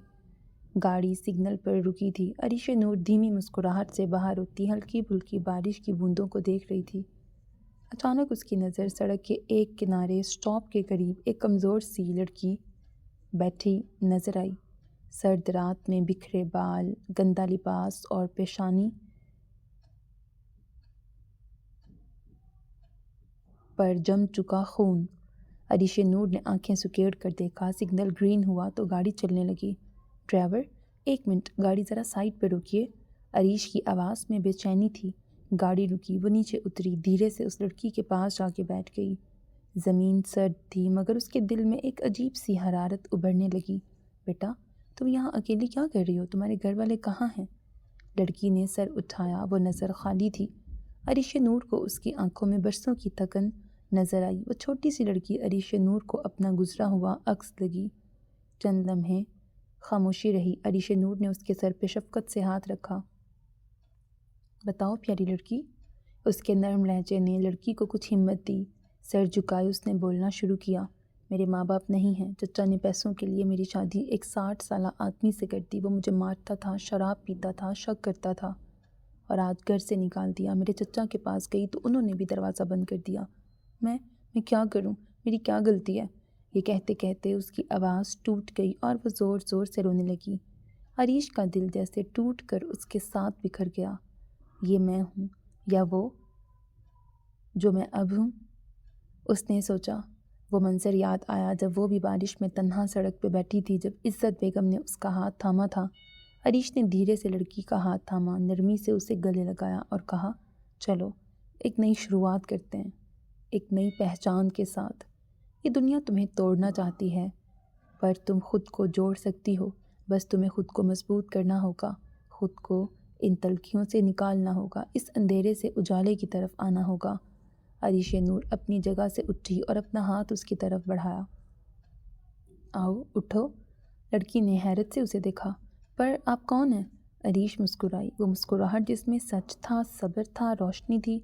A: گاڑی سگنل پر رکی تھی۔ عریش نور دھیمی مسکراہٹ سے باہر اٹھتی ہلکی پھلکی بارش کی بوندوں کو دیکھ رہی تھی۔ اچانک اس کی نظر سڑک کے ایک کنارے سٹاپ کے قریب ایک کمزور سی لڑکی بیٹھی نظر آئی۔ سرد رات میں بکھرے بال، گندا لباس اور پیشانی پر جم چکا خون۔ عریش نور نے آنکھیں سکیڑ کر دیکھا۔ سگنل گرین ہوا تو گاڑی چلنے لگی۔ ڈرائیور، 1 منٹ، گاڑی ذرا سائڈ پہ روکیے۔ عریش کی آواز میں بے چینی تھی۔ گاڑی رکی، وہ نیچے اتری، دھیرے سے اس لڑکی کے پاس جا کے بیٹھ گئی۔ زمین سرد تھی، مگر اس کے دل میں ایک عجیب سی حرارت ابھرنے لگی۔ بیٹا، تم یہاں اکیلی کیا کر رہی ہو؟ تمہارے گھر والے کہاں ہیں؟ لڑکی نے سر اٹھایا، وہ نظر خالی تھی۔ عریش نور کو اس کی آنکھوں میں برسوں کی تھکن نظر آئی۔ وہ چھوٹی سی لڑکی عریش نور کو اپنا گزرا ہوا عکس لگی۔ چند لمحے خاموشی رہی۔ عریش نور نے اس کے سر پہ شفقت سے ہاتھ رکھا۔ بتاؤ پیاری لڑکی۔ اس کے نرم لہجے نے لڑکی کو کچھ ہمت دی۔ سر جھکائے اس نے بولنا شروع کیا۔ میرے ماں باپ نہیں ہیں۔ چچا نے پیسوں کے لیے میری شادی ایک 60 سالہ آدمی سے کر دی۔ وہ مجھے مارتا تھا، شراب پیتا تھا، شک کرتا تھا اور آج گھر سے نکال دیا۔ میرے چچا کے پاس گئی تو انہوں نے بھی دروازہ بند کر دیا۔ میں کیا کروں؟ میری کیا غلطی ہے؟ یہ کہتے کہتے اس کی آواز ٹوٹ گئی اور وہ زور زور سے رونے لگی۔ عریش کا دل جیسے ٹوٹ کر اس کے ساتھ بکھر گیا۔ یہ میں ہوں یا وہ جو میں اب ہوں؟ اس نے سوچا۔ وہ منظر یاد آیا جب وہ بھی بارش میں تنہا سڑک پہ بیٹھی تھی، جب عزت بیگم نے اس کا ہاتھ تھاما تھا۔ عریش نے دھیرے سے لڑکی کا ہاتھ تھاما، نرمی سے اسے گلے لگایا اور کہا، چلو ایک نئی شروعات کرتے ہیں، ایک نئی پہچان کے ساتھ۔ یہ دنیا تمہیں توڑنا چاہتی ہے، پر تم خود کو جوڑ سکتی ہو۔ بس تمہیں خود کو مضبوط کرنا ہوگا، خود کو ان تلخیوں سے نکالنا ہوگا، اس اندھیرے سے اجالے کی طرف آنا ہوگا۔ عریش نور اپنی جگہ سے اٹھی اور اپنا ہاتھ اس کی طرف بڑھایا۔ آؤ اٹھو۔ لڑکی نے حیرت سے اسے دیکھا۔ پر آپ کون ہیں؟ عریش مسکرائی، وہ مسکراہٹ جس میں سچ تھا، صبر تھا، روشنی تھی۔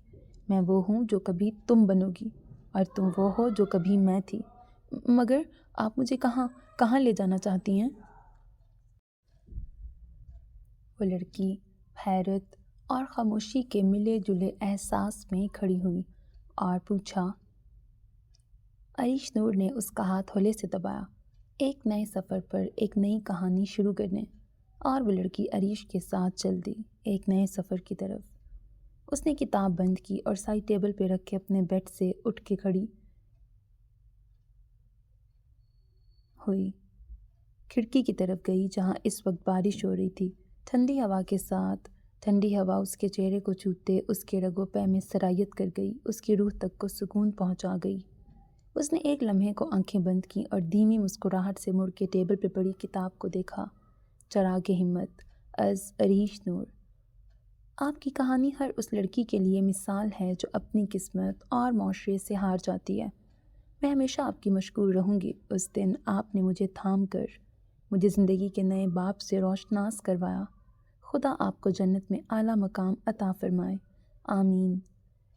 A: میں وہ ہوں جو کبھی تم بنو گی اور تم وہ ہو جو کبھی میں تھی۔ مگر آپ مجھے کہاں لے جانا چاہتی ہیں؟ وہ لڑکی حیرت اور خاموشی کے ملے جلے احساس میں کھڑی ہوئی اور پوچھا۔ عریش نور نے اس کا ہاتھ ہولے سے دبایا، ایک نئے سفر پر، ایک نئی کہانی شروع کرنے۔ اور وہ لڑکی عریش کے ساتھ چل دی، ایک نئے سفر کی طرف۔ اس نے کتاب بند کی اور سائڈ ٹیبل پہ رکھ کے اپنے بیڈ سے اٹھ کے کھڑی ہوئی، کھڑکی کی طرف گئی جہاں اس وقت بارش ہو رہی تھی۔ ٹھنڈی ہوا کے ساتھ، ٹھنڈی ہوا اس کے چہرے کو چھوتے اس کے رگ و پے میں سرایت کر گئی، اس کی روح تک کو سکون پہنچا گئی۔ اس نے ایک لمحے کو آنکھیں بند کیں اور دھیمی مسکراہٹ سے مڑ کے ٹیبل پہ پڑی کتاب کو دیکھا۔ چراغ ہمت از عریش نور۔ آپ کی کہانی ہر اس لڑکی کے لیے مثال ہے جو اپنی قسمت اور معاشرے سے ہار جاتی ہے۔ میں ہمیشہ آپ کی مشکور رہوں گی۔ اس دن آپ نے مجھے تھام کر مجھے زندگی کے نئے باب سے روشناس کروایا۔ خدا آپ کو جنت میں اعلیٰ مقام عطا فرمائے، آمین۔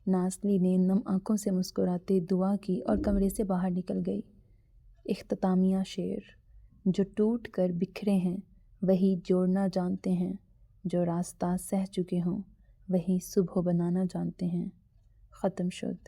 A: نازلی نے نم آنکھوں سے مسکراتے دعا کی اور کمرے سے باہر نکل گئی۔ اختتامیہ شعر۔ جو ٹوٹ کر بکھرے ہیں وہی جوڑنا جانتے ہیں، جو راستہ سہ چکے ہوں وہی صبح بنانا جانتے ہیں۔ ختم شد۔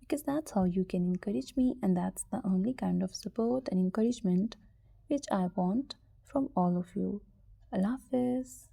A: because that's how you can encourage me, and that's the only kind of support and encouragement which I want from all of you. Allah Hafiz.